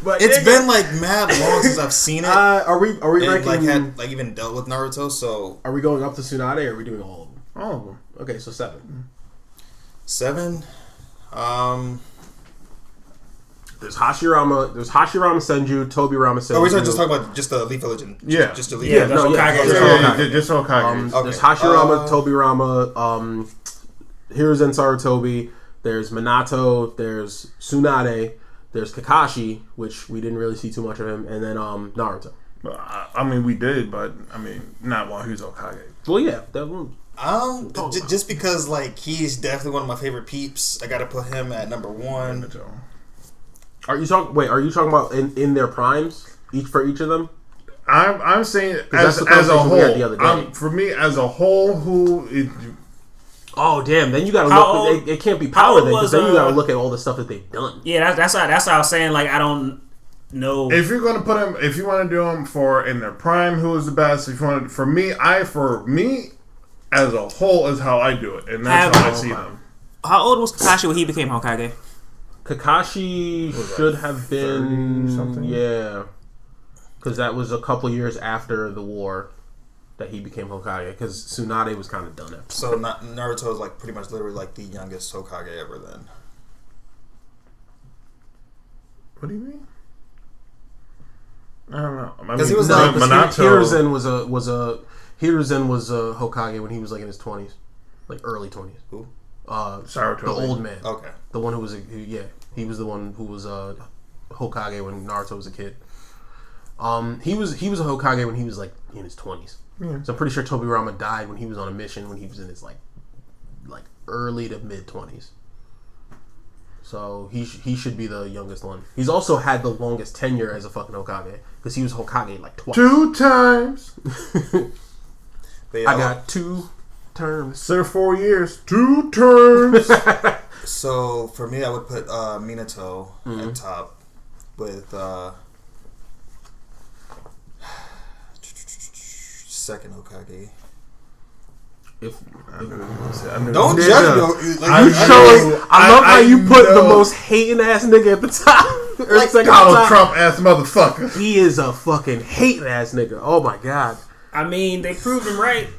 But it's been like mad long since I've seen it. Are we ranking... Like had like even dealt with Naruto, so... Are we going up to Tsunade or are we doing all of them? All of them. Okay, so 7. 7? There's Hashirama Senju, Tobirama Senju. Oh, we're just talking about just the Elite Village. Just Elite. Just Hokage. There's Hashirama, Tobirama, Hiruzen Sarutobi. There's Minato. There's Tsunade. There's Kakashi, which we didn't really see too much of him, and then Naruto. I mean, we did, but I mean, not while he was Hokage. Well, yeah, that one. Just because like he's definitely one of my favorite peeps, I gotta put him at number 1. Are you talking about in their primes for each of them? I'm saying as a whole. For me, as a whole, oh damn! Then you gotta look. It can't be power then, because then you gotta look at all the stuff that they've done. Yeah, that's what I was saying. Like I don't know if you're gonna put him. If you want to do them for in their prime, who is the best? If you want for me, as a whole is how I do it, and that's how I see them. How old was Kakashi when he became Hokage? Kakashi should have been something. Yeah, because that was a couple years after the war that he became Hokage. Because Tsunade was kind of done after. So Naruto is like pretty much literally like the youngest Hokage ever. Then. What do you mean? I don't know. Because he was like Hiruzen was a Hokage when he was like in his 20s, like early 20s. Who? Sarutobi. The old man. Okay. The one who was he was the one who was Hokage when Naruto was a kid. He was a Hokage when he was like in his 20s. Yeah. So I'm pretty sure Tobirama died when he was on a mission when he was in his like early to mid 20s. So he should be the youngest one. He's also had the longest tenure as a fucking Hokage because he was Hokage like twice. 2 times. I got 2 terms. Instead of 4 years, 2 terms. So for me, I would put Minato at top with second Hokage. Don't judge me. I love how you put the most hating ass nigga at the top. Like Donald Trump ass motherfucker. He is a fucking hating ass nigga. Oh my god. I mean, they proved him right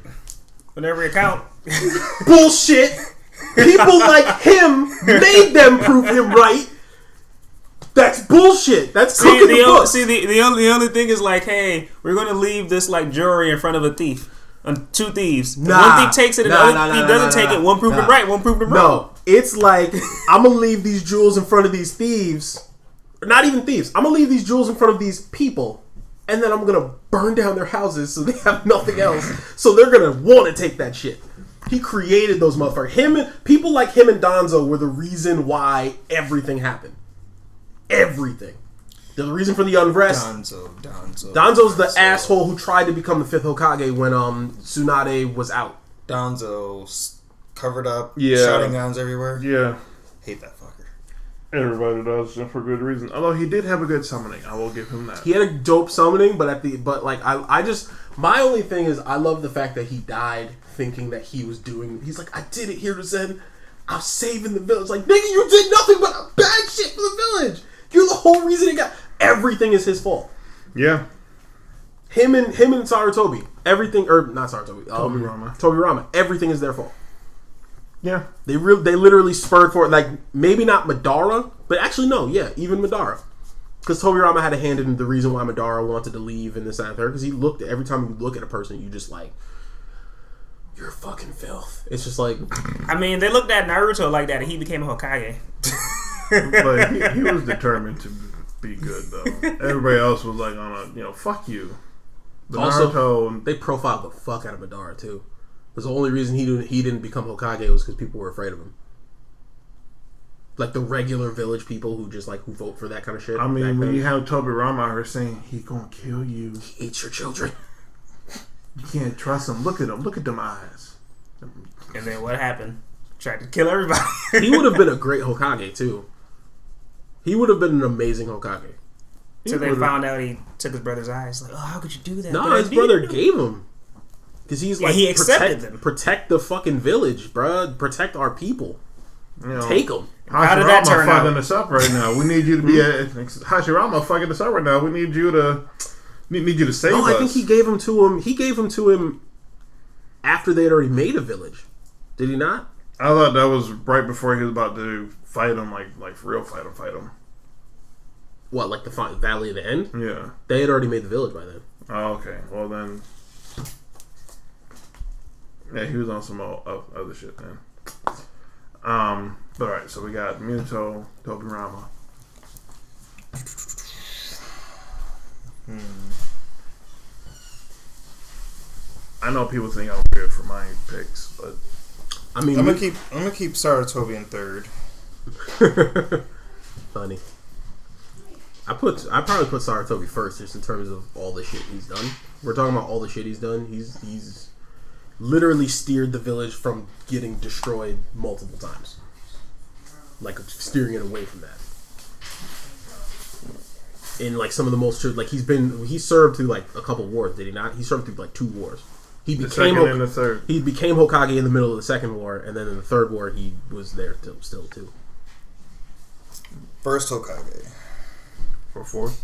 on every account. Bullshit. People like him made them prove him right. That's bullshit. That's cooking the books. The only thing is like, hey, we're going to leave this like jury in front of a thief. 2 thieves. One thief takes it and the other thief doesn't take it. One proved him right, one proved him wrong. No, it's like, I'm going to leave these jewels in front of these thieves. Not even thieves. I'm going to leave these jewels in front of these people. And then I'm going to burn down their houses so they have nothing else. So they're going to want to take that shit. He created those motherfuckers. People like him and Danzo were the reason why everything happened. Everything. They're the reason for the unrest. Danzo's the asshole who tried to become the 5th Hokage when Tsunade was out. Danzo's covered up, shouting guns everywhere. Yeah. Hate that fucker. Everybody does, and for good reason. Although he did have a good summoning, I will give him that. He had a dope summoning, but I just my only thing is I love the fact that he died thinking that he was doing. He's like, I did it, Hiruzen. I'm saving the village. Like, nigga, you did nothing but bad shit for the village. You're the whole reason it got. Everything is his fault. Yeah. Him and Sarutobi. Everything, or not Sarutobi. Tobirama. Everything is their fault. Yeah. They literally spurred for it. Like, maybe not Madara, but actually no, yeah, even Madara. Because Tobirama had a hand in the reason why Madara wanted to leave and this, that, and third. Because he looked, every time you look at a person, you just like, you're fucking filth. It's just like. I mean, they looked at Naruto like that and he became a Hokage. But he was determined to be good, though. Everybody else was like on a, fuck you. But also, Naruto, they profiled the fuck out of Madara, too. Because the only reason he didn't become Hokage was because people were afraid of him. Like the regular village people who just who vote for that kind of shit. I mean, when you have Tobirama out here saying, he gonna kill you. He eats your children. You can't trust him. Look at him. Look at them eyes. And then what happened? Tried to kill everybody. He would have been a great Hokage, too. He would have been an amazing Hokage. So they found out he took his brother's eyes. Like, oh, how could you do that? No, his brother gave him. Because he's like, he accepted them. Protect the fucking village, bruh. Protect our people. Take them. How did that turn out? Fucking us up right now. We need you to be Hashirama fucking us up right now. We need you to save us. No, I think he gave him to him. He gave him to him after they had already made a village. Did he not? I thought that was right before he was about to fight him, like for real fight him. What, like the Valley of the End? Yeah. They had already made the village by then. Oh, okay. Well then, yeah, he was on some other shit then. All right. So we got Minato, Tobirama. I know people think I'm weird for my picks, but I mean, I'm gonna keep Sarutobi in third. Funny. I probably put Sarutobi first, just in terms of all the shit he's done. We're talking about all the shit he's done. He's literally steered the village from getting destroyed multiple times, like steering it away from that. In like some of the most like he served through like a couple wars, did he not? He served through like 2 wars. He became the third. He became Hokage in the middle of the second war, and then in the third war he was there still too. First Hokage. For 4th?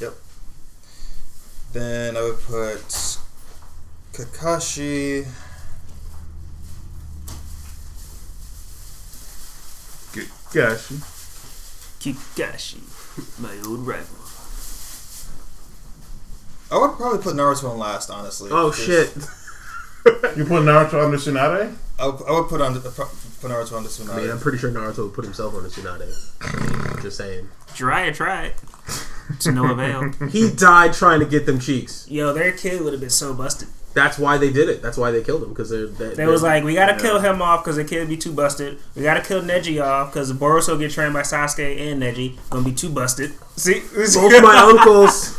Yep. Then I would put Kakashi. Kakashi, my old rival. I would probably put Naruto in last, honestly. Oh shit! You put Naruto under Tsunade? I would put Naruto under Tsunade. I mean, I'm pretty sure Naruto would put himself on the Tsunade. I mean, just saying. Try. To no avail. He died trying to get them cheeks. Yo, their kid would have been so busted. That's why they did it. That's why they killed him. Because they was like, we gotta kill him off because the kid be too busted. We gotta kill Neji off because Boruto get trained by Sasuke and Neji. Gonna be too busted. See? Both my uncles.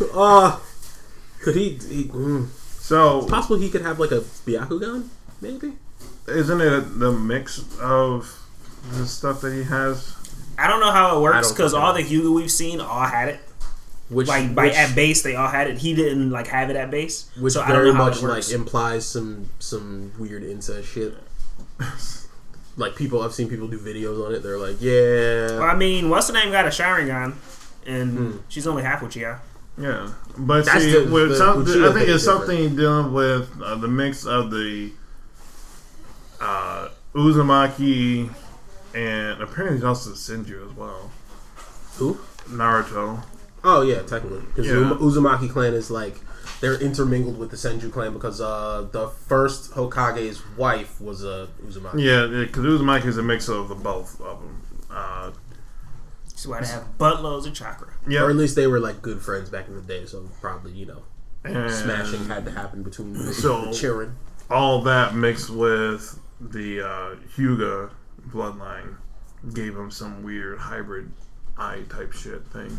Could he So it's possible he could have like a Byakugan, maybe? Isn't it the mix of the stuff that he has? I don't know how it works because all the Hyuga we've seen all had it. At base they all had it. He didn't like have it at base, which so very I don't know how much it works. like implies some weird incest shit. Like I've seen people do videos on it. They're like, yeah. Well, I mean, what's the name got a Sharingan, and she's only half Uchiha. Yeah, but That's see, I think it's something dealing with the mix of the Uzumaki and apparently also Senju as well. Who? Naruto. Oh yeah, technically, because Yeah. Uzumaki clan is like they're intermingled with the Senju clan because the first Hokage's wife was a Uzumaki. Yeah, because Uzumaki is a mix of the both of them. That's why they have buttloads of chakra. Yeah, Or at least they were like good friends back in the day, so probably smashing had to happen between the children. All that mixed with the Hyuga bloodline gave him some weird hybrid eye type shit thing.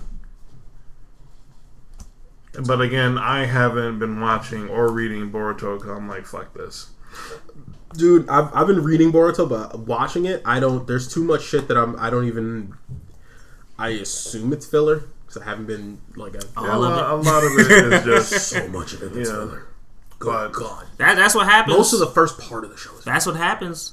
But again, I haven't been watching or reading Boruto because I'm like, fuck this. Dude, I've been reading Boruto, but watching it, there's too much shit that I assume it's filler because I haven't been like a lot of it is just so much of it is filler. Good God, that's what happens. Most of the first part of the show. That's what happens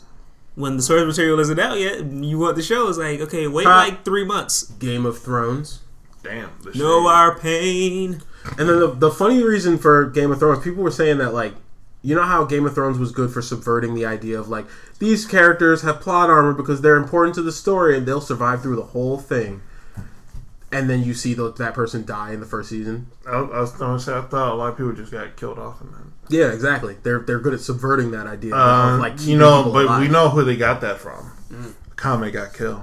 when the source material isn't out yet. You want the show? It's like, okay, wait like 3 months. Game of Thrones. Damn. Know our pain. And then the funny reason for Game of Thrones, people were saying that like, you know how Game of Thrones was good for subverting the idea of like these characters have plot armor because they're important to the story and they'll survive through the whole thing. And then you see that person die in the first season. I was going to say, I thought a lot of people just got killed off in that. Yeah, exactly. They're good at subverting that idea. Of like, but alive. We know who they got that from. Kame got killed.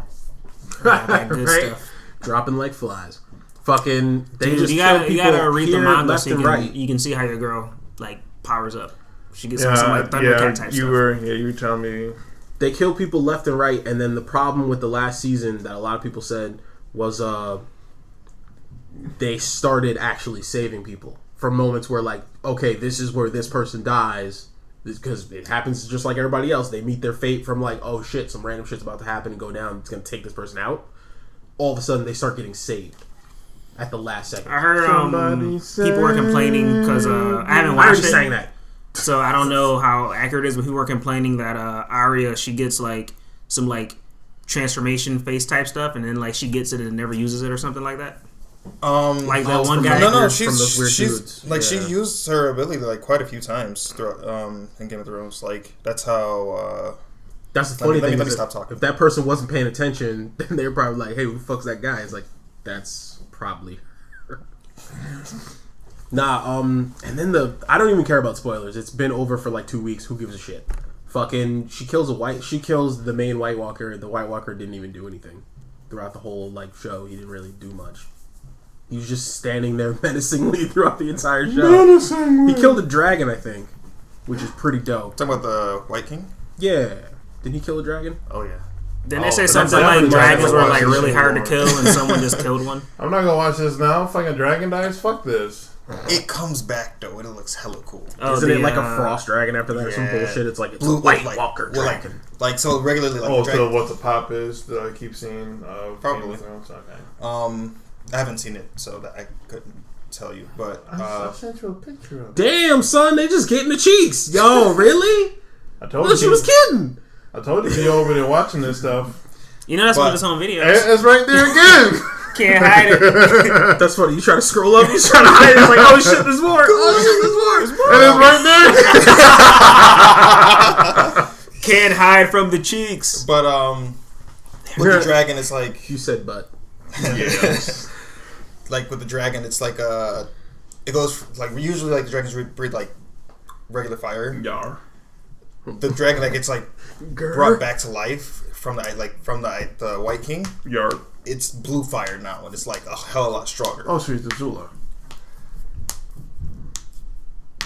That good stuff. Dropping like flies. Fucking. You gotta read the manga so you can see how your girl like powers up. She gets some like Thundercat type stuff. You were telling me. They kill people left and right, and then the problem with the last season that a lot of people said was they started actually saving people from moments where like, okay, this is where this person dies because it happens just like everybody else. They meet their fate from like, oh shit, some random shit's about to happen and go down. It's gonna take this person out. All of a sudden, they start getting saved at the last second. I heard people were complaining because I haven't watched it. Saying that. So I don't know how accurate it is, but people were complaining that Arya, she gets like some like transformation face type stuff, and then like she gets it and never uses it or something like that. Like that one guy. No, she's like she used her ability like quite a few times throughout in Game of Thrones. Like that's how. That's the funny thing. Let me stop talking. If that person wasn't paying attention, then they're probably like, "Hey, who the fuck's that guy?" It's like that's probably. Nah, and then I don't even care about spoilers. It's been over for like 2 weeks. Who gives a shit? Fucking, she kills the main White Walker. The White Walker didn't even do anything throughout the whole like show. He didn't really do much. He was just standing there menacingly throughout the entire show. Menacingly. He killed a dragon, I think, which is pretty dope. Talking about the White King? Yeah. Didn't he kill a dragon? Oh yeah. Didn't they say something like dragons were like really hard to kill and someone just killed one? I'm not gonna watch this now. Fucking dragon dies. Fuck this. It comes back though, and it looks hella cool. Oh, isn't it like a frost dragon after that or some bullshit? It's like a White Walker dragon. Like so regularly. Like so what the pop is that I keep seeing? Probably. Okay. I haven't seen it, so that I couldn't tell you. But I sent you a picture of it. Damn, son, they just getting the cheeks. Yo, really? I told you. She was kidding. I told you to be over there watching this stuff. You know that's what it's on videos. It's right there again. Can't hide it. That's funny. You try to scroll up, you try to hide it. It's like, oh shit, there's more. Oh shit, there's more. And it's right there. Can't hide from the cheeks. But with the dragon, it's like you said, but like with the dragon, it's like it goes like usually like the dragons breathe like regular fire. Yar. The dragon like it's like brought back to life from the White King. Yar. It's blue fire now, and it's like a hell of a lot stronger. Oh, so it's Azula.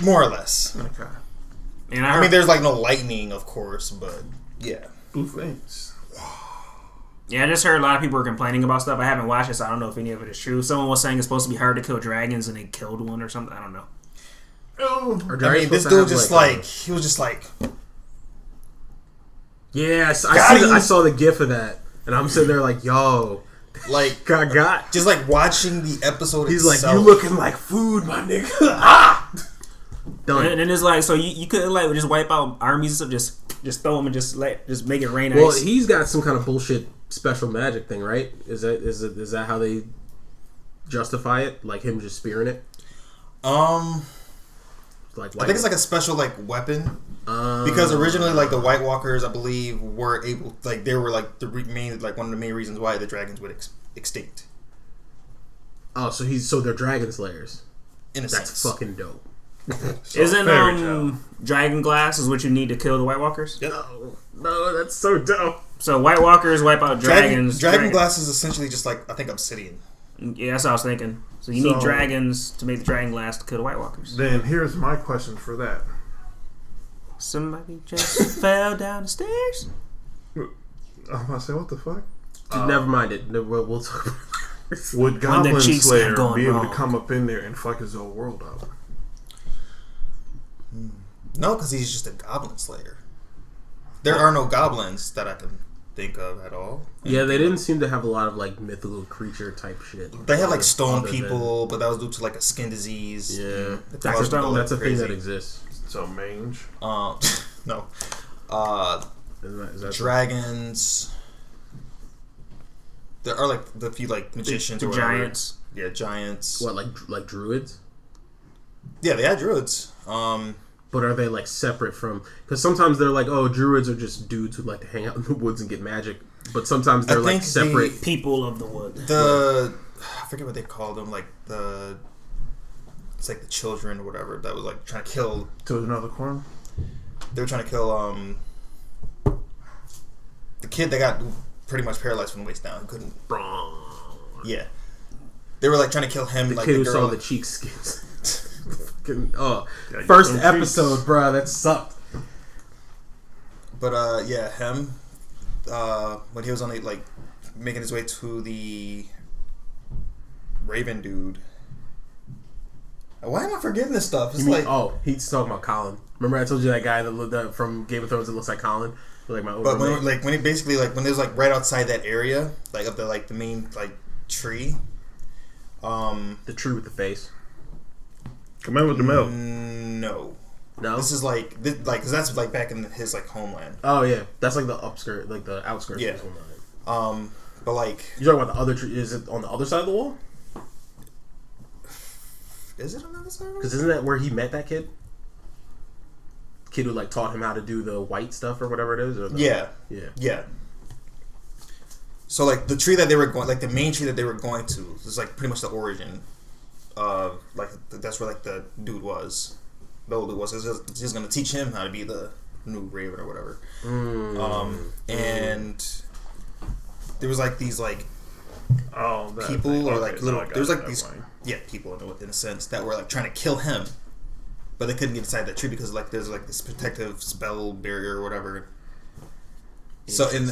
More or less. Okay. And I mean, there's like no lightning, of course, but yeah. Blue flames. Yeah, I just heard a lot of people were complaining about stuff. I haven't watched it, so I don't know if any of it is true. Someone was saying it's supposed to be hard to kill dragons, and they killed one or something. I don't know. Oh, I mean, this dude just like he was just like. Yeah, I saw the gif of that, and I'm sitting there like, yo, like got just like watching the episode. He's itself. like, you looking like food, my nigga. Ah! Done. And it's like, so you couldn't like just wipe out armies and stuff, just throw them and just make it rain ice. Well, he's got some kind of bullshit special magic thing, right? Is that how they justify it? Like him just spearing it? Like I think it's like a special like weapon. Because originally, like the White Walkers, I believe, were able, like they were like the main, like one of the main reasons why the dragons would extinct. Oh, so they're dragon slayers. In a sense, that's fucking dope. So isn't dragon glass is what you need to kill the White Walkers? Yep. No, that's so dope. So White Walkers wipe out dragons. Dragon glass is essentially just like I think obsidian. Yeah, that's what I was thinking. So you need dragons to make the dragon glass to kill the White Walkers. Then here's my question for that. Somebody just fell down the stairs. I'm about to say, what the fuck? Never mind it. We'll talk about it. Would Goblin Slayer be able to come up in there and fuck his whole world up? No, because he's just a goblin slayer. There are no goblins that I can think of at all. Yeah, they didn't seem to have a lot of like mythical creature type shit. They had like stone people, but that was due to like a skin disease. Yeah, that's a thing that exists. So mange. No. Is that dragons. There are like the few like magicians the or whatever. giants. Yeah, giants. What, like druids? Yeah, they had druids. But are they like separate from? Because sometimes they're like, oh, druids are just dudes who like to hang out in the woods and get magic. But sometimes they're like separate people of the wood. I forget what they called them. Like it's like the children or whatever that was like trying to kill. Children of the Corn. They were trying to kill the kid that got pretty much paralyzed from the waist down. Couldn't. Yeah, they were like trying to kill him. The like kid the who girl. saw the cheek skins. First episode, bruh, that sucked. But yeah, him. When he was on like making his way to the Raven dude. Why am I forgetting this stuff? It's he's talking about Colin. Remember I told you that guy that looked from Game of Thrones that looks like Colin? Like my but when he basically like when it was like right outside that area, like of the main like tree. The tree with the face. Come in with the milk. No. This is like because that's like back in his like homeland. Oh yeah, that's like the upskirt, like the outskirts. Yeah. Of his homeland. But like you're talking about the other tree. Is it on the other side of the wall? Is it on the other side? Because isn't that where he met that kid? Kid who like taught him how to do the white stuff or whatever it is. Or yeah. Yeah. Yeah. So like the tree that they were going, like the main tree that they were going to, is like pretty much the origin of like that's where like the dude was, the old dude was. It's just gonna teach him how to be the new Raven or whatever. And there was like these like people or like little. There was like these people in a sense that were like trying to kill him, but they couldn't get inside that tree because like there's like this protective spell barrier or whatever. So and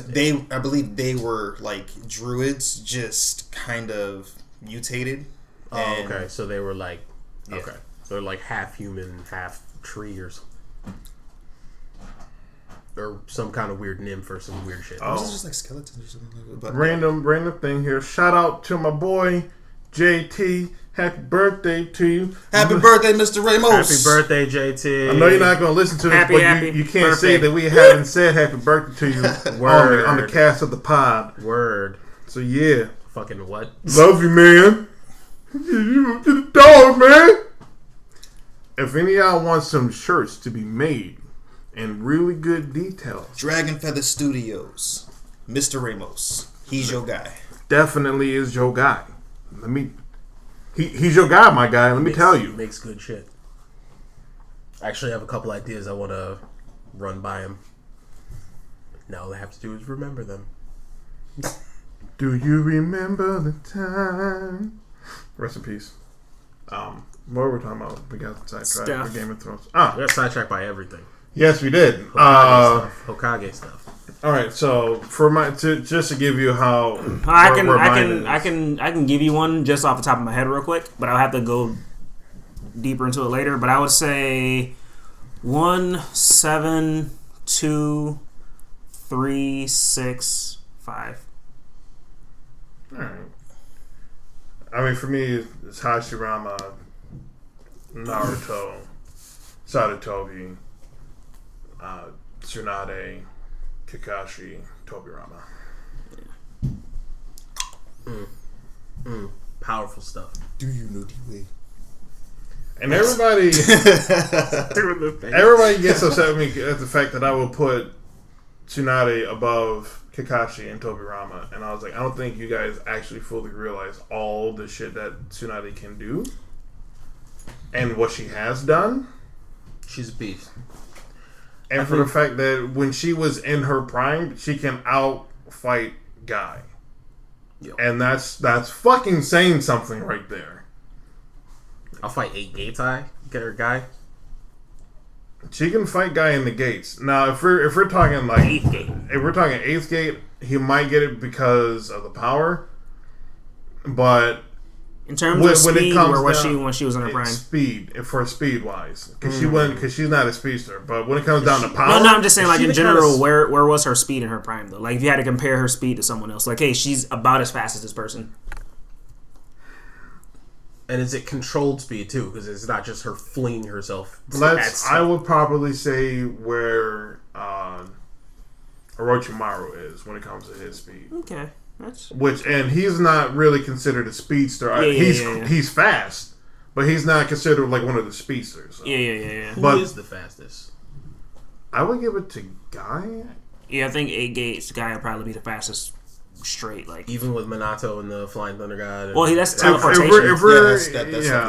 I believe they were like druids, just kind of mutated. Oh, okay. So they were like, okay, they're like half human, half tree or something. Or some kind of weird nymph or some weird shit. This is just like skeletons or something like that. But random thing here. Shout out to my boy JT. Happy birthday to you. Happy birthday, Mr. Ramos. Happy birthday, JT. I know you're not going to listen to this, but you can't say that we haven't said happy birthday to you on the cast of the pod. Word. So yeah. Fucking what? Love you, man. You the dog, man. If any of y'all want some shirts to be made in really good details, Dragon Feather Studios, Mr. Ramos. He's your guy. Definitely is your guy. He's your guy, my guy. Let me tell you. Makes good shit. I actually have a couple ideas I want to run by him. Now all I have to do is remember them. Do you remember the time? Rest in peace. What were we talking about? We got sidetracked for Game of Thrones. We got sidetracked by everything. Yes, we did. Hokage stuff. All right, so just to give you how I can give you one just off the top of my head real quick, but I'll have to go deeper into it later. But I would say 1, 7, 2, 3, 6, 5. All right. I mean, for me, it's Hashirama, Naruto, Sarutobi, Tsunade, Kakashi, Tobirama. Powerful stuff. Do you know the way? And everybody gets upset with me at the fact that I will put Tsunade above Kakashi and Tobirama, and I was like, I don't think you guys actually fully realize all the shit that Tsunade can do and what she has done. She's a beast. And for the fact that when she was in her prime, she can outfight Guy. Yep. And that's fucking saying something right there. I'll fight 8 gates get her Guy. She can fight Guy in the gates. Now, if we're talking like 8th gate, if we're talking 8th gate, he might get it because of the power. But in terms of speed, where was she when she was in her prime? Speed, for speed wise, because she's not a speedster. But when it comes down to power, no, I'm just saying, like in general, where was her speed in her prime though? Like if you had to compare her speed to someone else, like hey, she's about as fast as this person. And is it controlled speed too? Because it's not just her flinging herself. I would probably say where Orochimaru is when it comes to his speed. Okay. And he's not really considered a speedster. He's fast, but he's not considered like one of the speedsters. So. Yeah. Who is the fastest? I would give it to Guy. Yeah, I think 8 gates. Guy would probably be the fastest straight. Like even with Minato and the Flying Thunder God. Well, that's teleportation.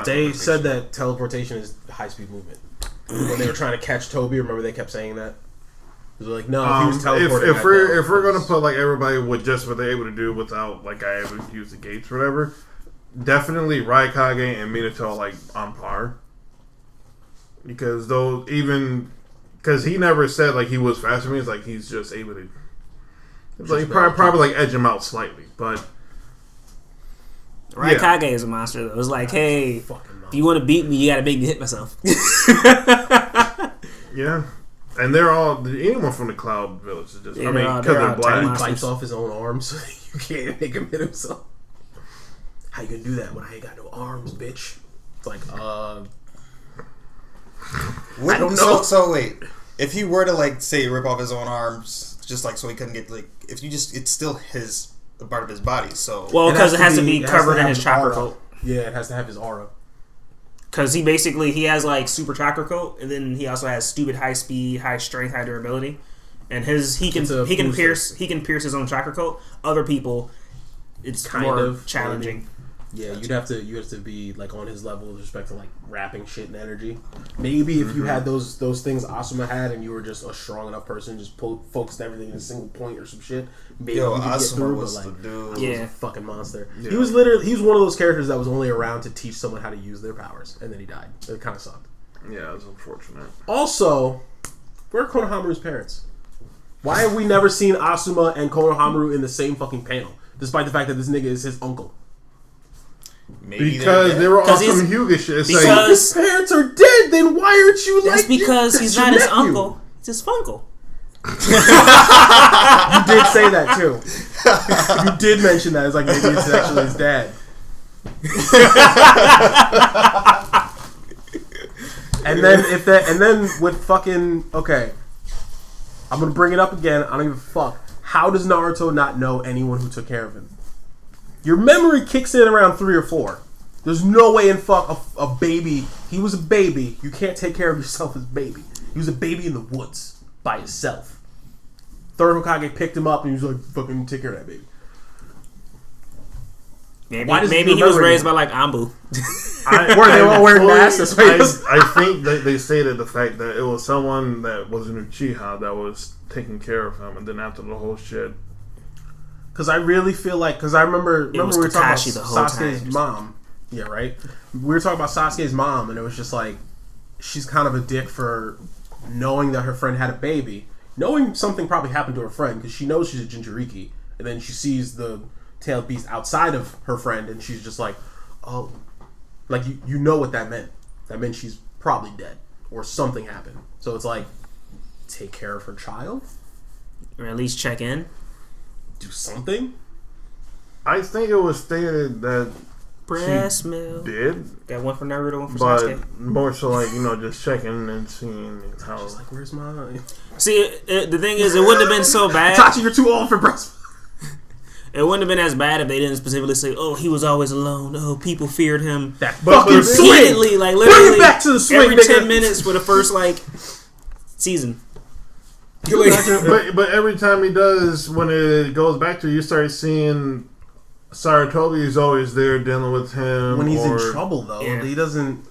They said that teleportation is high speed movement. When they were trying to catch Toby, remember they kept saying that. They're like, no, if he was teleporting. If we're gonna put like everybody with just what they're able to do without like I ever use the gates or whatever, definitely Raikage and Minato are like on par. Because he never said like he was faster than me. It's like he's just able to. It's like probably like edge him out slightly, but Raikage is a monster though. It's like, hey, if you want to beat me, you got to make me hit myself. Yeah. And they're all anyone from the Cloud Village is just. Because they're black. He bites off his own arms. You can't make him hit himself. How you gonna do that when I ain't got no arms, bitch? It's like, I don't know. So wait, if he were to like say rip off his own arms, just like so he couldn't get like, it's still a part of his body. So because it has to be covered in his chakra coat. Yeah, it has to have his aura. Because he has like super chakra coat, and then he also has stupid high speed, high strength, high durability, and he can pierce his own chakra code. Other people, it's kind of challenging. Yeah, you'd have to be like on his level with respect to like rapping shit and energy. Maybe if you had those things Asuma had, and you were just a strong enough person, just focused everything in a single point or some shit. Maybe you could get through, was but like, the dude. Yeah, was a fucking monster. Yeah. He was one of those characters that was only around to teach someone how to use their powers, and then he died. It kind of sucked. Yeah, it was unfortunate. Also, where are Konohamaru's parents? Why have we never seen Asuma and Konohamaru in the same fucking panel, despite the fact that this nigga is his uncle? Maybe because they were on some Hyuga shit. Because his parents are dead, then why aren't you like... That's because he's not his uncle. He's his funkle. You did say that, too. You did mention that. It's like, maybe it's actually his dad. And then with fucking... Okay. I'm going to bring it up again. I don't give a fuck. How does Naruto not know anyone who took care of him? Your memory kicks in around 3 or 4. There's no way in fuck a baby. He was a baby. You can't take care of yourself as a baby. He was a baby in the woods by himself. Third Hokage picked him up and he was like, fucking take care of that baby. Maybe he was raised by like Ambu. Where they all wearing masks. I think that they stated the fact that it was someone that was an Uchiha that was taking care of him, and then after the whole shit. Because I really feel like... Because I remember we were talking about Sasuke's mom. Yeah, right? We were talking about Sasuke's mom, and it was just like... She's kind of a dick for knowing that her friend had a baby. Knowing something probably happened to her friend, because she knows she's a Jinchuriki. And then she sees the tailed beast outside of her friend, and she's just like, oh... Like, you know what that meant. That meant she's probably dead. Or something happened. So it's like, take care of her child? Or at least check in? Do something? I think it was stated that breast milk did. Got one for Naruto, one for Sasuke. But more so like, just checking and seeing how... Just like, where's my... See, the thing is, it wouldn't have been so bad. Tachi, you're too old for breast milk. It wouldn't have been as bad if they didn't specifically say, "Oh, he was always alone. Oh, people feared him." That fucking swing, like literally, bring it back to the swing, every 10 minutes for the first season. but every time he does, when it goes back to, you start seeing Sarutobi is always there dealing with him. When he's in trouble, though, he doesn't.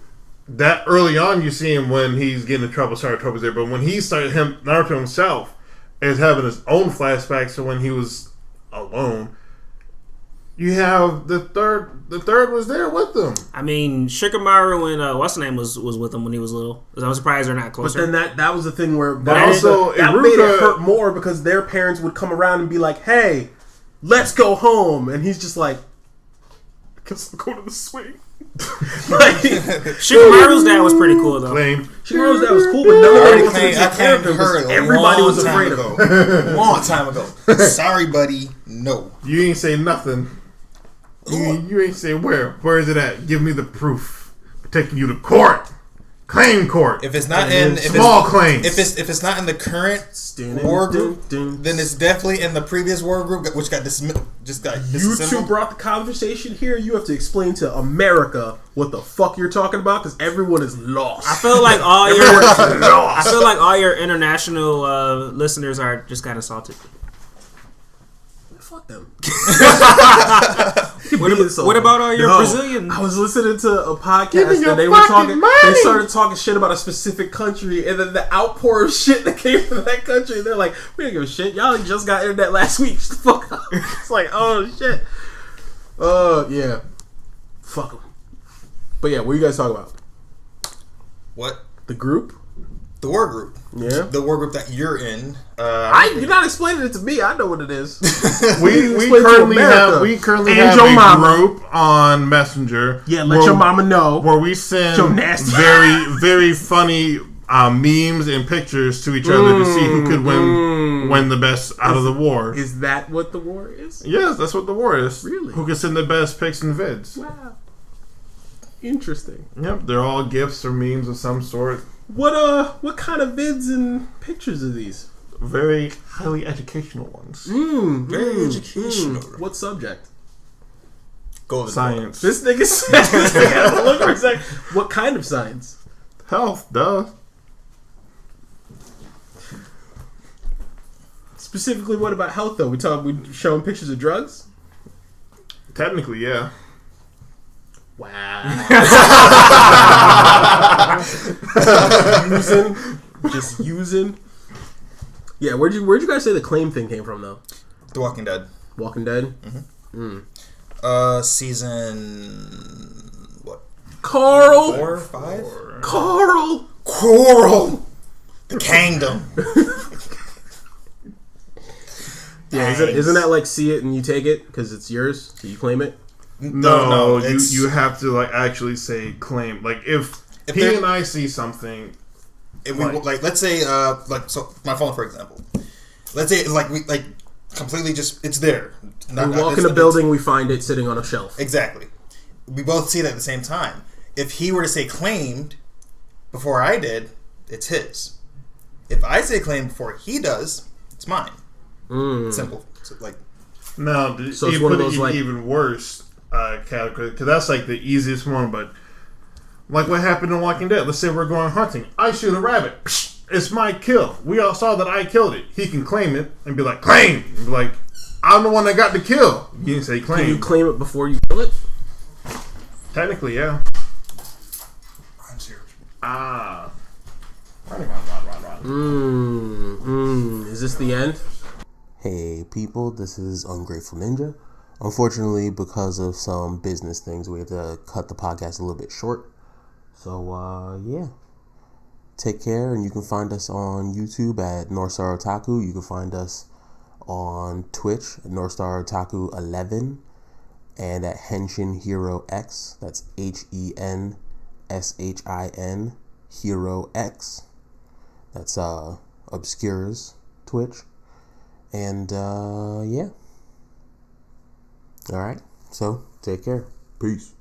That early on, you see him when he's getting in trouble. Sarutobi's there, but when he started, Naruto himself is having his own flashbacks to when he was alone. You have the third was there with them. I mean, Shikamaru and what's the name was with him when he was little. I'm surprised they're not closer. But then that was the thing where that made it hurt more because their parents would come around and be like, "Hey, let's go home," and he's just like, "I guess I'll go to the swing." Shikamaru's dad was pretty cool though. Shikamaru's dad was cool, but nobody was taking care of him because everybody was afraid of him. Long time ago. Sorry, buddy. No. You ain't say nothing. You ain't say where. Where is it at? Give me the proof. I'm taking you to court. Claim court. If it's not in claims. If it's not in the current war group, then it's definitely in the previous war group, which got disassembled. You two brought the conversation here. You have to explain to America what the fuck you're talking about because everyone is lost. I feel like all your international listeners are just got assaulted. Fuck them. What about all your Brazilian? I was listening to a podcast and they were talking. They started talking shit about a specific country, and then the outpour of shit that came from that country. They're like, "We don't give a shit. Y'all just got internet last week. Shut the fuck up." It's like, oh shit. Yeah. Fuck them. But yeah, what are you guys talking about? What? The group? The war group. Yeah. The war group that you're in. You're not explaining it to me. I know what it is. we currently have a group on Messenger. Yeah, let your mama know. Where we send very, very funny memes and pictures to each other to see who could win the best out of the war. Is that what the war is? Yes, that's what the war is. Really? Who can send the best pics and vids. Wow. Interesting. Yep, they're all gifs or memes of some sort. What kind of vids and pictures are these? Very highly educational ones. Very educational. What subject? Science. This nigga said, what kind of science? Health, duh. Specifically, what about health though? We showing pictures of drugs. Technically, yeah. Wow. using. Yeah, where'd you guys say the claim thing came from though? The Walking Dead. Walking Dead. Season what? Carl. 4 or 5. Carl. The Kingdom. Yeah, isn't that like see it and you take it because it's yours, so you claim it? No, you have to like actually say claim. Like if he and I see something, if we like let's say so my phone for example. Let's say like we like completely just it's there. We walk in a building, we find it sitting on a shelf. Exactly. We both see it at the same time. If he were to say claimed before I did, it's his. If I say claimed before he does, it's mine. Simple. So, like no, so it's one of those like even worse category because that's like the easiest one. But like what happened in Walking Dead? Let's say we're going hunting. I shoot a rabbit. It's my kill. We all saw that I killed it. He can claim it and be like claim. And be like I'm the one that got the kill. You didn't say claim. Can you claim it before you kill it? Technically, yeah. I'm serious. Is this the end? Hey people, this is Ungrateful Ninja. Unfortunately, because of some business things, we have to cut the podcast a little bit short. So, yeah. Take care, and you can find us on YouTube at Northstar Otaku. You can find us on Twitch at Northstar Otaku 11 and at Henshin Hero X. That's HENSHIN Hero X. That's Obscura's Twitch. And yeah. Alright. So take care. Peace.